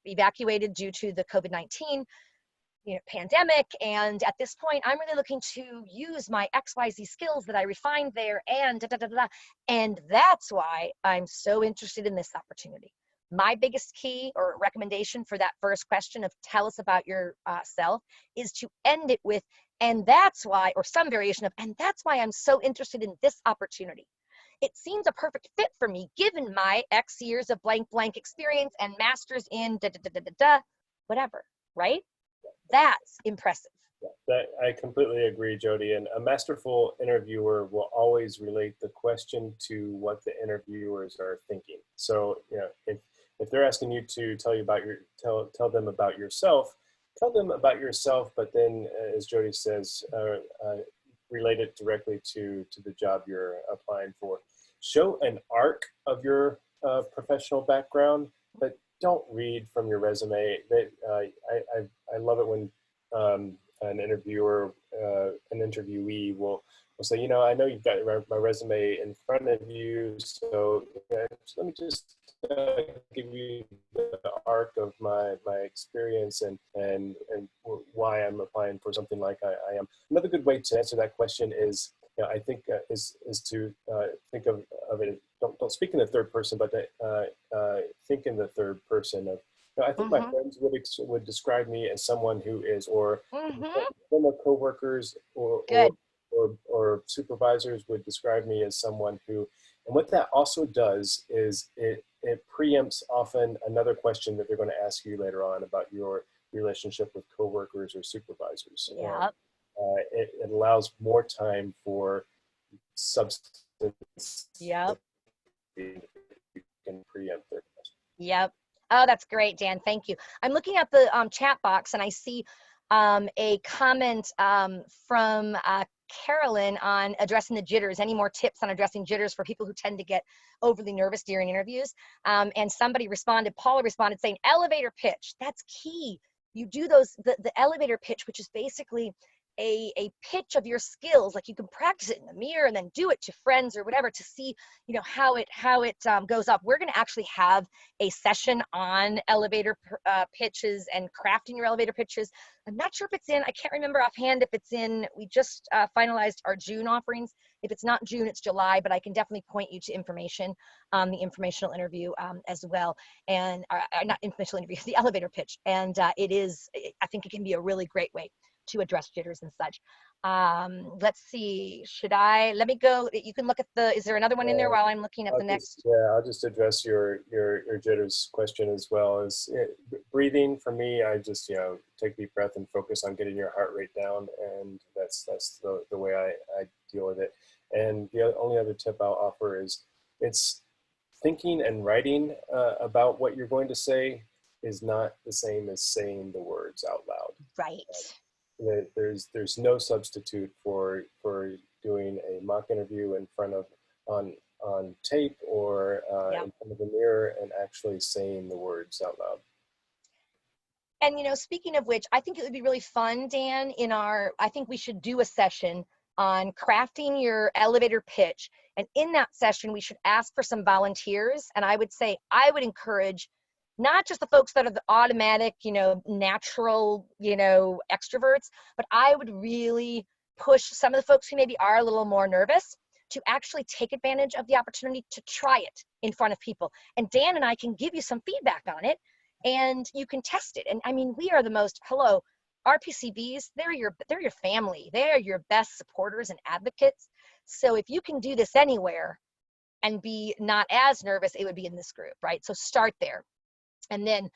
evacuated due to the COVID-19, pandemic. And at this point, I'm really looking to use my XYZ skills that I refined there, and And that's why I'm so interested in this opportunity. My biggest key or recommendation for that first question of tell us about your self is to end it with, and that's why, or some variation of, and that's why I'm so interested in this opportunity. It seems a perfect fit for me, given my X years of blank, blank experience and masters in whatever, right? That's impressive. That I completely agree, Jodi. And a masterful interviewer will always relate the question to what the interviewers are thinking. So, if they're asking you to tell them about yourself, tell them about yourself. But then, as Jodi says, relate it directly to the job you're applying for. Show an arc of your professional background, but don't read from your resume. I love it when an interviewer, an interviewee will say, I know you've got my resume in front of you, so let me just give you the arc of my experience and why I'm applying for something like I am. Another good way to answer that question is, I think is to think of it. Don't speak in the third person, but think in the third person of. I think my friends would describe me as someone who is, or former coworkers or supervisors would describe me as someone who. And what that also does is it preempts often another question that they're going to ask you later on about your relationship with coworkers or supervisors. Yeah. It allows more time for substance. Yep. You can preempt their question. Yep. Oh, that's great, Dan. Thank you. I'm looking at the chat box, and I see a comment from Carolyn on addressing the jitters. Any more tips on addressing jitters for people who tend to get overly nervous during interviews? And somebody responded, Paula responded saying, elevator pitch. That's key. You do the elevator pitch, which is basically a pitch of your skills, like you can practice it in the mirror and then do it to friends or whatever to see, you know, how it goes up. We're going to actually have a session on elevator pitches and crafting your elevator pitches. I'm not sure if it's in, I can't remember offhand if it's in, we just finalized our June offerings. If it's not June, it's July, but I can definitely point you to information on the informational interview as well. And not informational interview, the elevator pitch. And it is, I think it can be a really great way to address jitters and such. Let's see, let me go, you can look at is there another one in there while I'm looking at the next? I'll just address your jitters question as well. As breathing for me, I just, take a deep breath and focus on getting your heart rate down, and that's the way I deal with it. And the only other tip I'll offer is it's thinking and writing about what you're going to say is not the same as saying the words out loud. Right. There's no substitute for doing a mock interview in front of on tape or in front of a mirror and actually saying the words out loud. And speaking of which, I think it would be really fun, Dan, I think we should do a session on crafting your elevator pitch. And in that session, we should ask for some volunteers. And I would encourage not just the folks that are the automatic, natural, extroverts, but I would really push some of the folks who maybe are a little more nervous to actually take advantage of the opportunity to try it in front of people. And Dan and I can give you some feedback on it and you can test it. And I mean, we are the most, RPCVs, they're your family. They're your best supporters and advocates. So if you can do this anywhere and be not as nervous, it would be in this group, right? So start there. And then,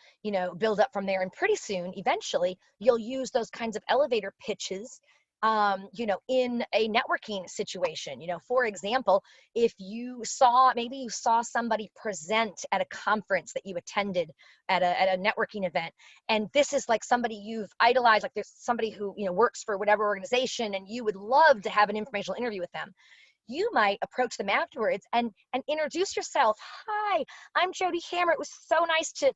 build up from there. And pretty soon, eventually, you'll use those kinds of elevator pitches, in a networking situation. For example, if maybe you saw somebody present at a conference that you attended at a networking event, and this is like somebody you've idolized, like there's somebody who, works for whatever organization, and you would love to have an informational interview with them. You might approach them afterwards and introduce yourself. Hi, I'm Jodi Hammer. It was so nice to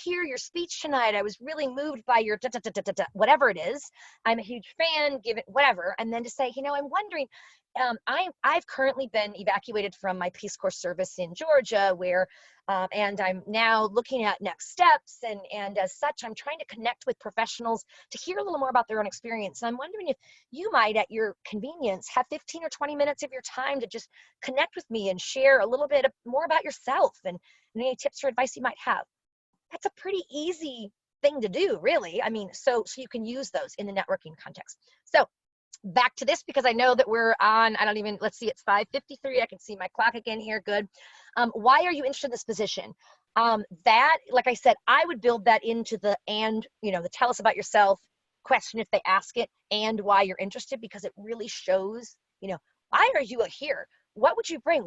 hear your speech tonight. I was really moved by your whatever it is. I'm a huge fan, give it whatever. And then to say, I'm wondering, I've currently been evacuated from my Peace Corps service in Georgia, where and I'm now looking at next steps, and as such, I'm trying to connect with professionals to hear a little more about their own experience. And I'm wondering if you might, at your convenience, have 15 or 20 minutes of your time to just connect with me and share a little bit more about yourself and any tips or advice you might have. That's a pretty easy thing to do, really. I mean, so you can use those in the networking context. So back to this, because I know that we're on, let's see, it's 5:53. I can see my clock again here. Good. Why are you interested in this position? That, like I said, I would build that into the tell us about yourself question if they ask it, and why you're interested, because it really shows, why are you here? What would you bring?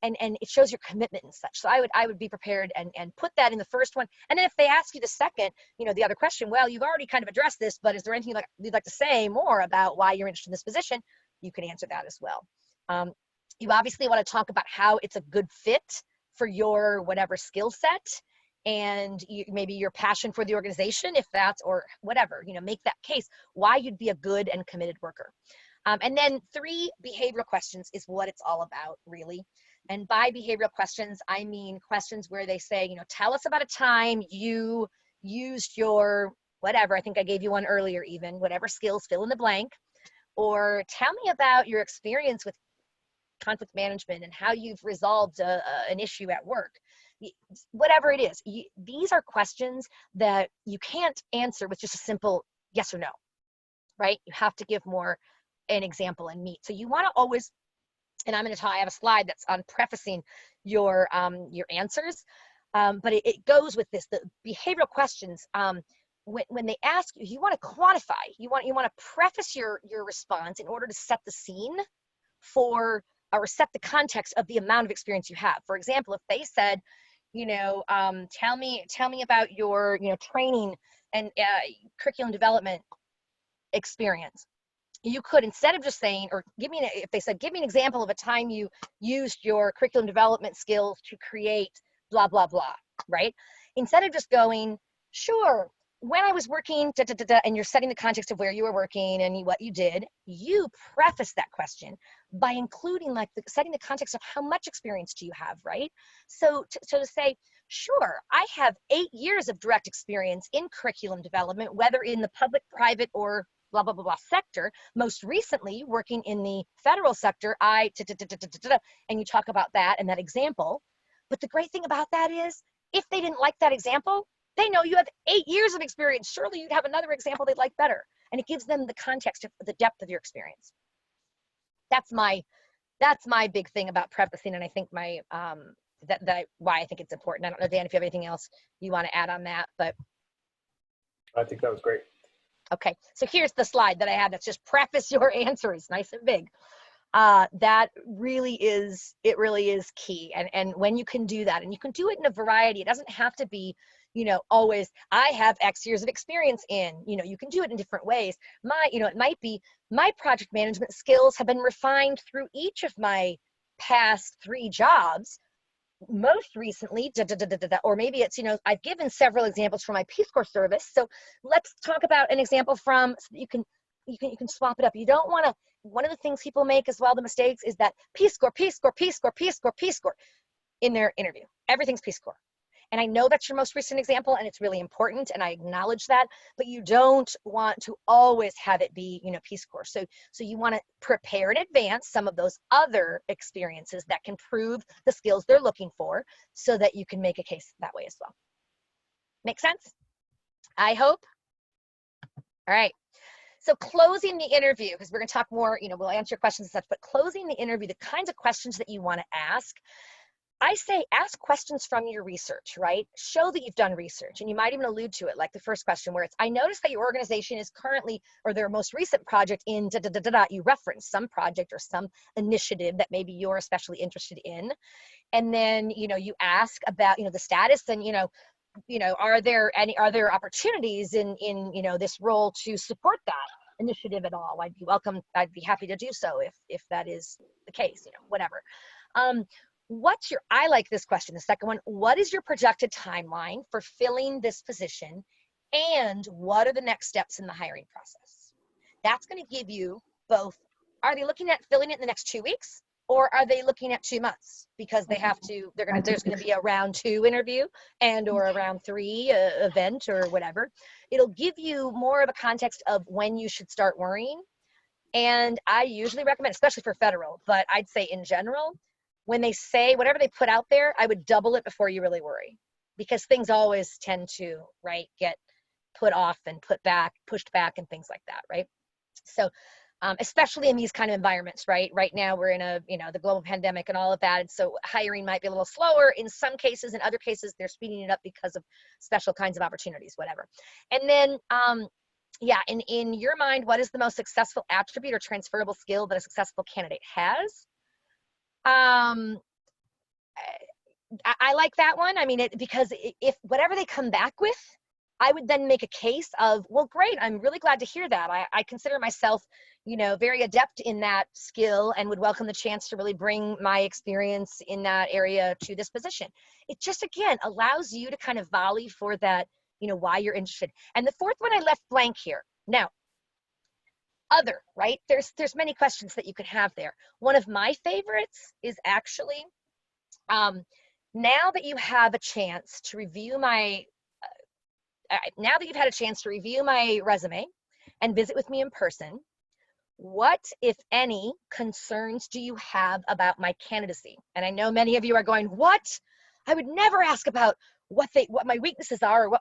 And it shows your commitment and such. So I would be prepared and put that in the first one. And then if they ask you the second, the other question, well, you've already kind of addressed this, but is there anything you'd like to say more about why you're interested in this position? You can answer that as well. You obviously want to talk about how it's a good fit for your whatever skill set, and maybe your passion for the organization, if that's, or whatever, make that case, why you'd be a good and committed worker. And then 3 behavioral questions is what it's all about, really. And by behavioral questions, I mean questions where they say, tell us about a time you used your whatever. I think I gave you one earlier, even whatever skills, fill in the blank. Or tell me about your experience with conflict management and how you've resolved an issue at work. Whatever it is, these are questions that you can't answer with just a simple yes or no, right? You have to give more an example and meat. So you want to always, and I have a slide that's on prefacing your answers, but it goes with this, the behavioral questions. When they ask you, you want to quantify, you want to preface your response in order to set the scene for, or set the context of the amount of experience you have. For example, if they said, tell me about your, training and curriculum development experience. You could, instead of just saying, or if they said, give me an example of a time you used your curriculum development skills to create blah, blah, blah, right? Instead of just going, sure, when I was working, and you're setting the context of where you were working and what you did, you preface that question by including like setting the context of how much experience do you have, right? So to say, sure, I have 8 years of direct experience in curriculum development, whether in the public, private, or blah, blah, blah, blah sector. Most recently, working in the federal sector, and you talk about that and that example. But the great thing about that is, if they didn't like that example, they know you have 8 years of experience. Surely you'd have another example they'd like better. And it gives them the context of the depth of your experience. That's my big thing about prefacing, and I think why I think it's important. I don't know, Dan, if you have anything else you want to add on that, but I think that was great. okay, so here's the slide that I have that's just preface your answers, nice and big. That really is key. And when you can do that, and you can do it in a variety, it doesn't have to be, always, I have X years of experience in, you can do it in different ways. It might be my project management skills have been refined through each of my past 3 jobs. Most recently, or maybe it's, I've given several examples from my Peace Corps service. So let's talk about an example so that you can swap it up. You don't want to, one of the things people make as well, the mistakes, is that Peace Corps, Peace Corps, Peace Corps, Peace Corps, Peace Corps in their interview. Everything's Peace Corps. And I know that's your most recent example, and it's really important, and I acknowledge that, but you don't want to always have it be, Peace Corps. So you want to prepare in advance some of those other experiences that can prove the skills they're looking for, so that you can make a case that way as well. Make sense? I hope. All right. So closing the interview, because we're going to talk more, we'll answer your questions and such, but closing the interview, the kinds of questions that you want to ask, I say ask questions from your research, right? Show that you've done research, and you might even allude to it, like the first question where it's, I noticed that your organization is currently, or their most recent project in you reference some project or some initiative that maybe you're especially interested in. And then, you ask about, the status, and, are there opportunities in this role to support that initiative at all? I'd be happy to do so if that is the case, whatever. I like this question, the second one, what is your projected timeline for filling this position, and what are the next steps in the hiring process? That's going to give you both, are they looking at filling it in the next 2 weeks, or are they looking at 2 months? Because there's going to be a round 2 interview or a round 3 event or whatever. It'll give you more of a context of when you should start worrying. And I usually recommend, especially for federal, but I'd say in general, when they say whatever they put out there, I would double it before you really worry, because things always tend to, right, get put off and pushed back and things like that, right? So especially in these kind of environments, right? Right now we're in the global pandemic and all of that. And so hiring might be a little slower in some cases. In other cases, they're speeding it up because of special kinds of opportunities, whatever. And then, in your mind, what is the most successful attribute or transferable skill that a successful candidate has? I like that one. I mean, because if whatever they come back with, I would then make a case of, well, great, I'm really glad to hear that. I consider myself, very adept in that skill, and would welcome the chance to really bring my experience in that area to this position. It just, again, allows you to kind of volley for that, why you're interested. And the fourth one I left blank here. Now, other, right? There's many questions that you could have there. One of my favorites is actually, now that you have a chance to review now that you've had a chance to review my resume and visit with me in person, what, if any, concerns do you have about my candidacy? And I know many of you are going, what? I would never ask about what my weaknesses are, or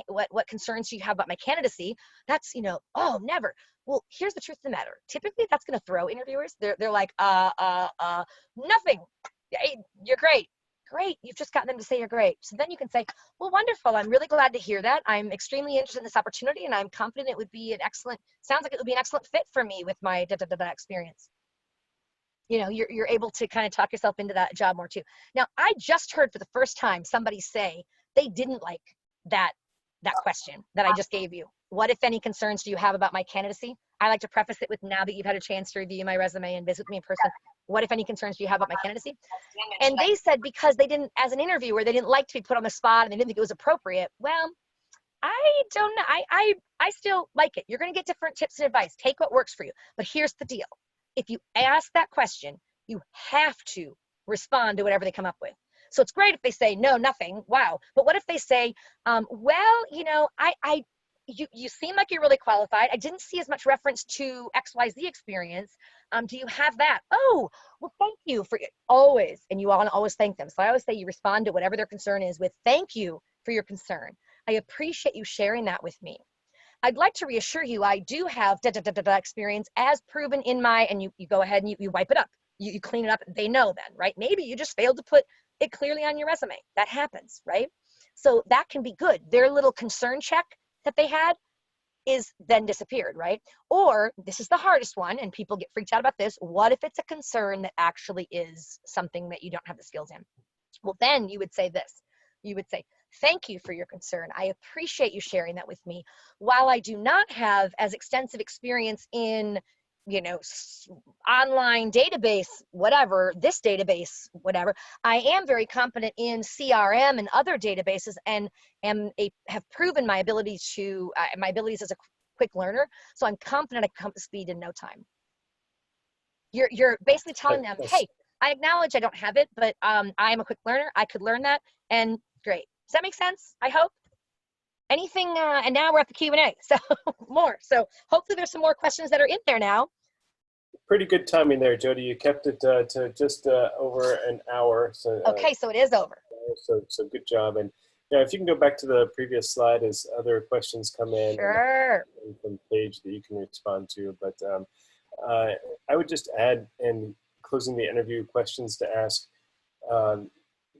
what concerns do you have about my candidacy? That's, oh, never. Well, here's the truth of the matter. Typically, that's going to throw interviewers. They're like, nothing. Hey, you're great. Great. You've just gotten them to say you're great. So then you can say, well, wonderful. I'm really glad to hear that. I'm extremely interested in this opportunity, and I'm confident it would be sounds like it would be an excellent fit for me with my experience. You're able to kind of talk yourself into that job more too. Now, I just heard for the first time somebody say they didn't like that question that I just gave you. What, if any, concerns do you have about my candidacy? I like to preface it with, now that you've had a chance to review my resume and visit me in person, what, if any, concerns do you have about my candidacy? And they said because they didn't, as an interviewer, they didn't like to be put on the spot and they didn't think it was appropriate. Well, I don't know. I still like it. You're going to get different tips and advice. Take what works for you. But here's the deal. If you ask that question, you have to respond to whatever they come up with. So it's great if they say, no, nothing. Wow. But what if they say, well, you know, you seem like you're really qualified. I didn't see as much reference to XYZ experience. Do you have that? Oh, well, thank you for always. And you want to always thank them. So I always say you respond to whatever their concern is with thank you for your concern. I appreciate you sharing that with me. I'd like to reassure you, I do have experience as proven in my, and you go ahead and you wipe it up. You clean it up. They know then, right? Maybe you just failed to put it clearly on your resume. That happens, right? So that can be good. Their little concern check that they had is then disappeared, right? Or this is the hardest one, and people get freaked out about this. What if it's a concern that actually is something that you don't have the skills in? Well, then you would say this. You would say, thank you for your concern. I appreciate you sharing that with me. While I do not have as extensive experience in, you know, online database, whatever, this database, whatever, I am very competent in CRM and other databases, and have proven my ability to, my abilities as a quick learner. So I'm confident I can come to speed in no time. You're basically telling them, hey, I acknowledge I don't have it, but I am a quick learner. I could learn that, and great. Does that make sense? I hope. Anything, and now we're at the Q&A, so more. So hopefully there's some more questions that are in there now. Pretty good timing there, Jodi. You kept it to just over an hour. So okay, so it is over. So good job. And yeah, if you can go back to the previous slide as other questions come in. Sure. From the page that you can respond to. But I would just add in closing the interview questions to ask.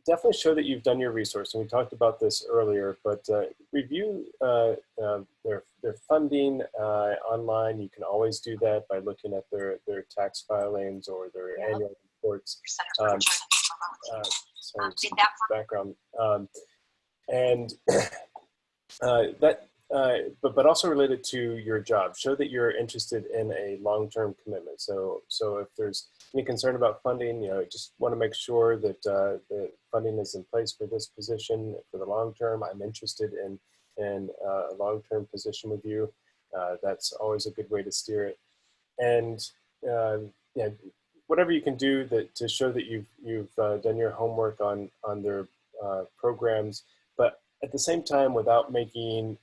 Definitely show that you've done your resource, and we talked about this earlier, but review their funding online. You can always do that by looking at their tax filings or their annual reports. Sorry, background. And but also related to your job, show that you're interested in a long-term commitment. So if there's any concern about funding, you know, just want to make sure that the funding is in place for this position for the long term. I'm interested in a long-term position with you. That's always a good way to steer it. And yeah, whatever you can do to show that you've done your homework on their programs, but at the same time without making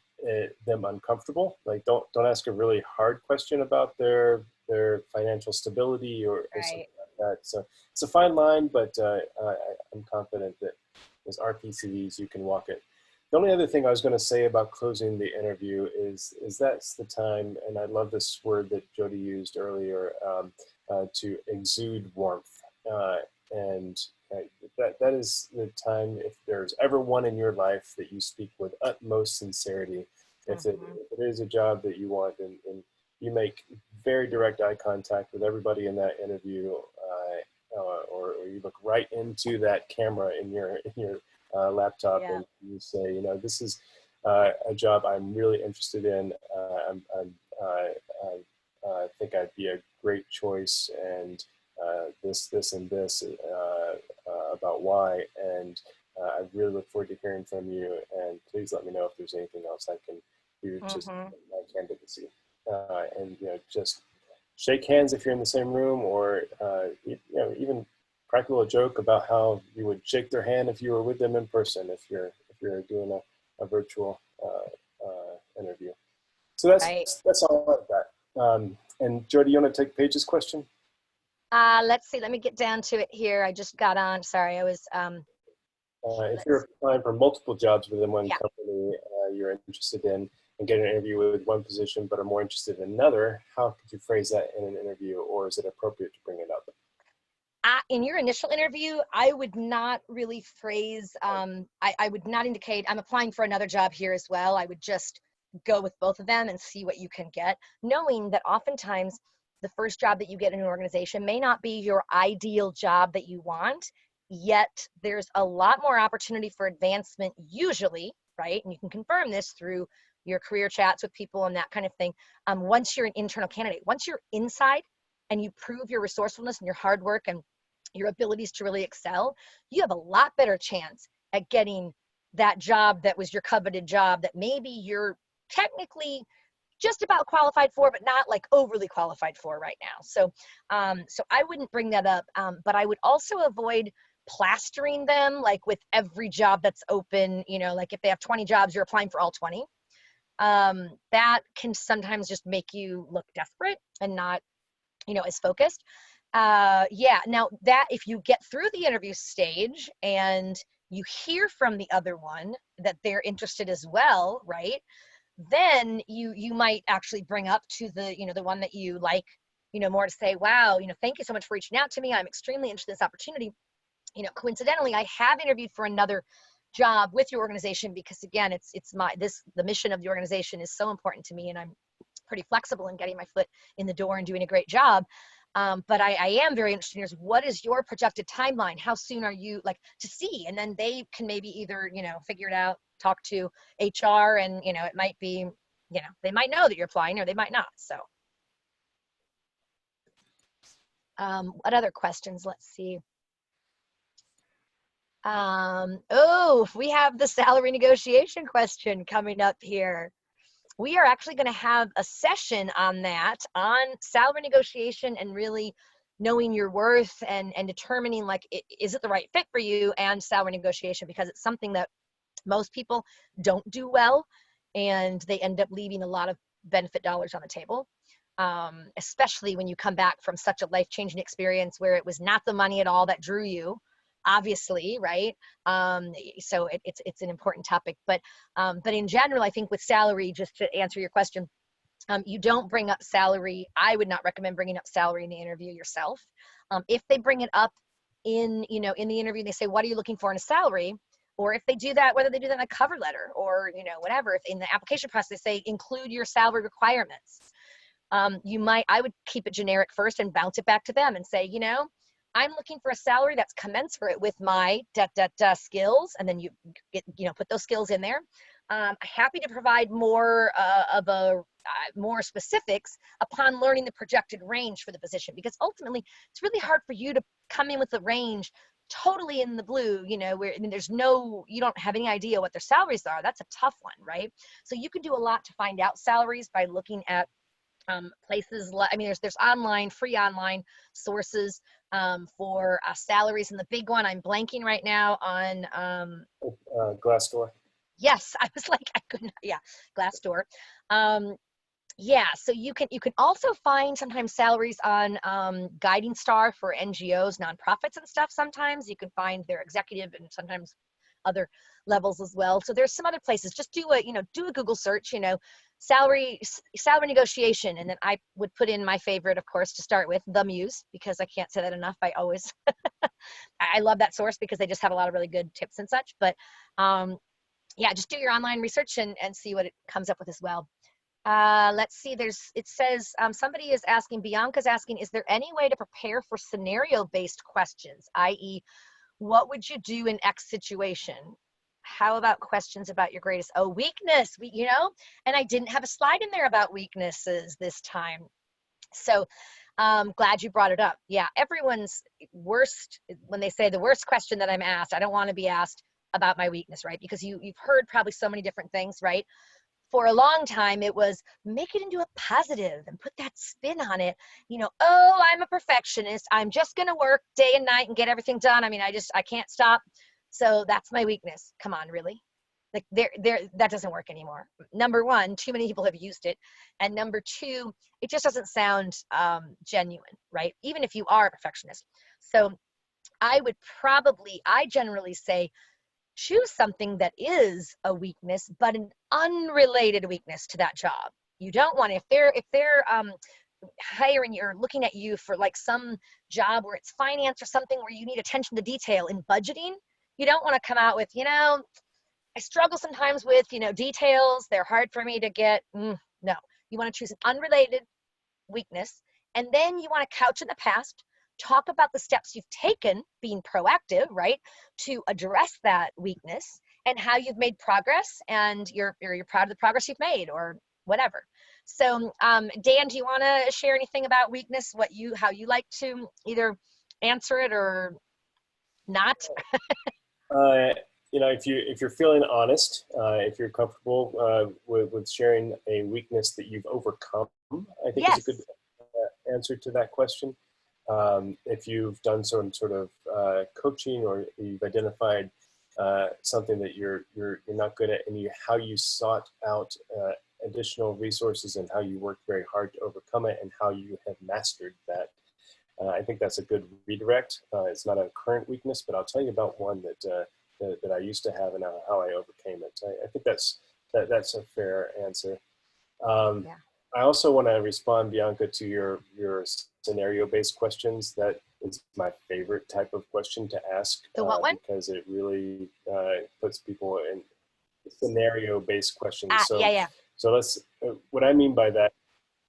them uncomfortable. Like don't ask a really hard question about their financial stability or something like that. So it's a fine line, but I'm confident that as RPCVs you can walk it. The only other thing I was going to say about closing the interview is that's the time, and I love this word that Jodi used earlier, to exude warmth, and that is the time, if there's ever one in your life that you speak with utmost sincerity, if it is a job that you want, and you make very direct eye contact with everybody in that interview, or you look right into that camera in your laptop, and you say, you know, this is a job I'm really interested in. I think I'd be a great choice, and this and this about why, and I really look forward to hearing from you, and please let me know if there's anything else I can do just my candidacy. And you know, just shake hands if you're in the same room, or you know, even crack a little joke about how you would shake their hand if you were with them in person, if you're doing a virtual interview. So that's all I've got. And Jodi, you want to take Paige's question? Let's see. Let me get down to it here. I just got on. Sorry, I was. If you're applying for multiple jobs within one company, you're interested in and get an interview with one position, but are more interested in another, how could you phrase that in an interview, or is it appropriate to bring it up? In your initial interview, I would not really phrase, I would not indicate I'm applying for another job here as well. I would just go with both of them and see what you can get, knowing that oftentimes the first job that you get in an organization may not be your ideal job that you want, yet there's a lot more opportunity for advancement usually, right? And you can confirm this through your career chats with people and that kind of thing. Once you're an internal candidate, once you're inside and you prove your resourcefulness and your hard work and your abilities to really excel, you have a lot better chance at getting that job that was your coveted job that maybe you're technically just about qualified for, but not like overly qualified for right now. So, so I wouldn't bring that up, but I would also avoid plastering them like with every job that's open. You know, like if they have 20 jobs, you're applying for all 20. That can sometimes just make you look desperate and not, you know, as focused. Yeah, now that if you get through the interview stage and you hear from the other one that they're interested as well, right? Then you might actually bring up to the, you know, the one that you like, you know, more, to say, wow, you know, thank you so much for reaching out to me. I'm extremely interested in this opportunity. You know, coincidentally, I have interviewed for another job with your organization because, again, it's the mission of the organization is so important to me, and I'm pretty flexible in getting my foot in the door and doing a great job. But I am very interested in what is your projected timeline? How soon are you like to see? And then they can maybe either, you know, figure it out, talk to HR, and, you know, it might be, you know, they might know that you're applying or they might not. So what other questions? Let's see. Oh, we have the salary negotiation question coming up here. We are actually going to have a session on that, on salary negotiation and really knowing your worth and determining, like, is it the right fit for you, and salary negotiation, because it's something that most people don't do well, and they end up leaving a lot of benefit dollars on the table, especially when you come back from such a life-changing experience where it was not the money at all that drew you, obviously, right? So it's an important topic, but in general, I think with salary, just to answer your question, you don't bring up salary. I would not recommend bringing up salary in the interview yourself. If they bring it up in, you know, in the interview, they say, what are you looking for in a salary? Or if they do that, whether they do that in a cover letter or, you know, whatever, if in the application process, they say, include your salary requirements. I would keep it generic first and bounce it back to them and say, you know, I'm looking for a salary that's commensurate with my skills. And then you get, you know, put those skills in there. Happy to provide more more specifics upon learning the projected range for the position, because ultimately it's really hard for you to come in with a range totally in the blue, you know, where, I mean, you don't have any idea what their salaries are. That's a tough one, right? So you can do a lot to find out salaries by looking at places like, I mean, there's free online sources for salaries, and the big one I'm blanking right now on. Glassdoor. Yes, I was like, I couldn't. Yeah, Glassdoor. Yeah, so you can also find sometimes salaries on Guiding Star for NGOs, nonprofits and stuff. Sometimes you can find their executive and sometimes other levels as well. So there's some other places. Just do a Google search, you know, salary negotiation, and then I would put in my favorite, of course, to start with, The Muse, because I can't say that enough. I always I love that source because they just have a lot of really good tips and such. But yeah, just do your online research and see what it comes up with as well. Let's see, it says, somebody is asking, Bianca's asking, is there any way to prepare for scenario-based questions, i.e., what would you do in X situation? How about questions about your greatest weakness? You know, and I didn't have a slide in there about weaknesses this time. So glad you brought it up. Yeah, everyone's worst, when they say the worst question that I'm asked, I don't want to be asked about my weakness, right? Because you've heard probably so many different things, right? For a long time, it was make it into a positive and put that spin on it. You know, oh, I'm a perfectionist. I'm just going to work day and night and get everything done. I mean, I can't stop. So that's my weakness. Come on, really? Like that doesn't work anymore. Number one, too many people have used it. And number two, it just doesn't sound genuine, right? Even if you are a perfectionist. So I generally say, choose something that is a weakness, but an unrelated weakness to that job. You don't want, if they're hiring you or looking at you for like some job where it's finance or something where you need attention to detail in budgeting, you don't want to come out with, you know, I struggle sometimes with, you know, details. They're hard for me to get. No, you want to choose an unrelated weakness, and then you want to couch in the past, talk about the steps you've taken, being proactive, right, to address that weakness and how you've made progress, and you're proud of the progress you've made or whatever. So Dan, do you want to share anything about weakness, how you like to either answer it or not? if you're feeling honest, if you're comfortable with sharing a weakness that you've overcome, I think is a good Yes. answer to that question. If you've done some sort of coaching, or you've identified something that you're not good at, and how you sought out additional resources, and how you worked very hard to overcome it, and how you have mastered that. I think that's a good redirect. It's not a current weakness, but I'll tell you about one that I used to have, and how I overcame it. I think that's a fair answer. Um, Yeah. I also want to respond, Bianca, to your scenario-based questions. That is my favorite type of question to ask, The what one? because it really puts people in scenario-based questions. Ah, yeah, So, yeah. let's. What I mean by that,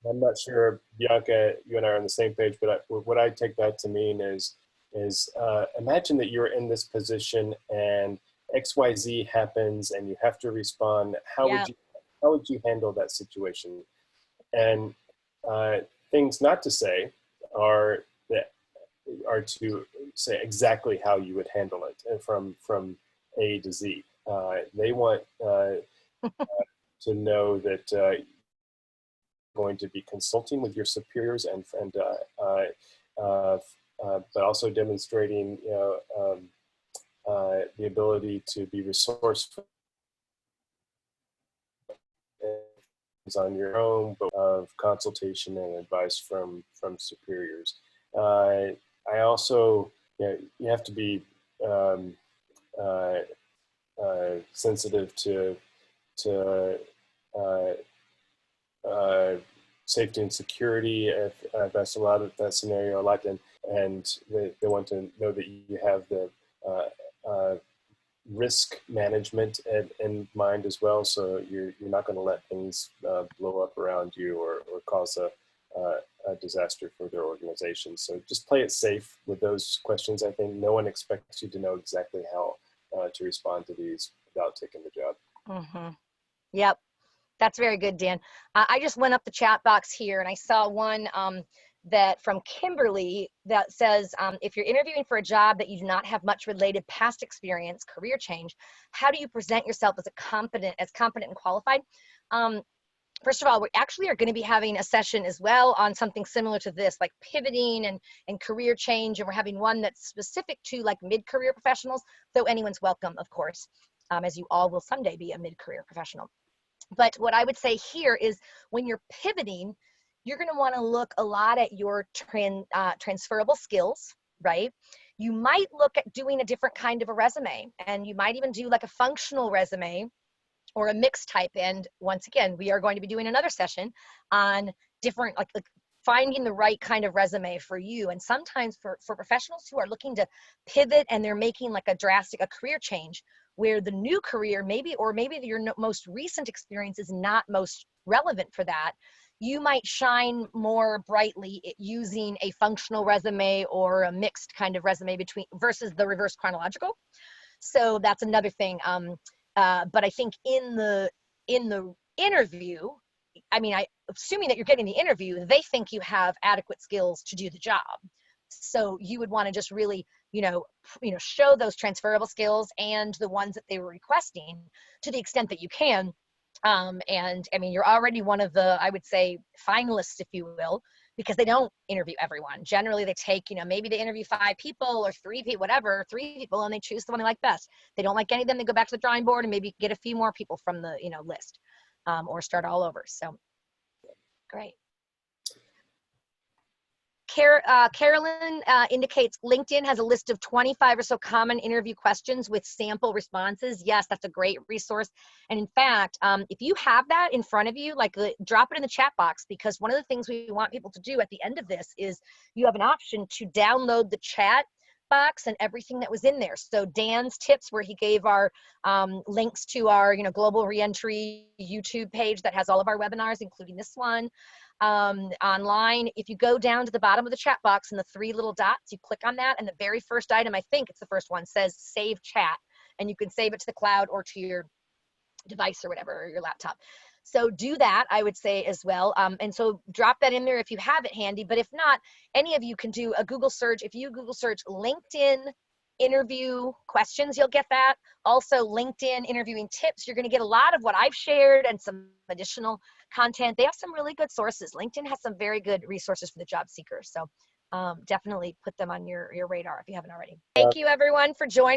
I'm not sure, Bianca, you and I are on the same page, but what I take that to mean is imagine that you're in this position and XYZ happens and you have to respond. Yeah. How would you handle that situation? And things not to say are that are to say exactly how you would handle it, from A to Z. They want to know that going to be consulting with your superiors, but also demonstrating the ability to be resourceful on your own, but of consultation and advice from superiors. I also, you have to be um, uh, sensitive to uh, uh, safety and security. I've asked a lot of that scenario a lot, and they want to know that you have the risk management in mind as well. So you're not going to let things blow up around you, or cause a disaster for their organization. So just play it safe with those questions. I think no one expects you to know exactly how to respond to these without taking the job. Mm-hmm. Yep. That's very good, Dan. I just went up the chat box here and I saw one that from Kimberly that says, if you're interviewing for a job that you do not have much related past experience, career change, how do you present yourself as competent and qualified? First of all, we actually are going to be having a session as well on something similar to this, like pivoting and career change. And we're having one that's specific to like mid-career professionals, though anyone's welcome, of course, as you all will someday be a mid-career professional. But what I would say here is when you're pivoting, you're going to want to look a lot at your transferable skills, right? You might look at doing a different kind of a resume, and you might even do like a functional resume or a mixed type. And once again, we are going to be doing another session on different, like finding the right kind of resume for you. And sometimes for professionals who are looking to pivot and they're making like a career change, where the new career maybe your most recent experience is not most relevant for that, you might shine more brightly using a functional resume or a mixed kind of resume versus the reverse chronological. So that's another thing. But I think in the interview, I mean, assuming that you're getting the interview, they think you have adequate skills to do the job. So you would want to just really, show those transferable skills and the ones that they were requesting to the extent that you can. And I mean, you're already one of the, I would say, finalists, if you will, because they don't interview everyone. Generally, they take, maybe they interview 5 people or 3 people, whatever, 3 people, and they choose the one they like best. They don't like any of them, they go back to the drawing board and maybe get a few more people from the, list, or start all over. So great. Carolyn indicates LinkedIn has a list of 25 or so common interview questions with sample responses. Yes, that's a great resource. And in fact, if you have that in front of you, drop it in the chat box, because one of the things we want people to do at the end of this is you have an option to download the chat box and everything that was in there. So Dan's tips, where he gave our links to our global reentry YouTube page that has all of our webinars, including this one. Online, if you go down to the bottom of the chat box and the 3 little dots, you click on that, and the very first item, I think it's the first one, says save chat, and you can save it to the cloud or to your device or whatever, or your laptop. So do that, I would say, as well. And so drop that in there if you have it handy. But if not, any of you can do a Google search. If you Google search LinkedIn interview questions, you'll get that. Also, LinkedIn interviewing tips. You're going to get a lot of what I've shared and some additional content. They have some really good sources. LinkedIn has some very good resources for the job seeker. So definitely put them on your radar if you haven't already. Thank you, everyone, for joining.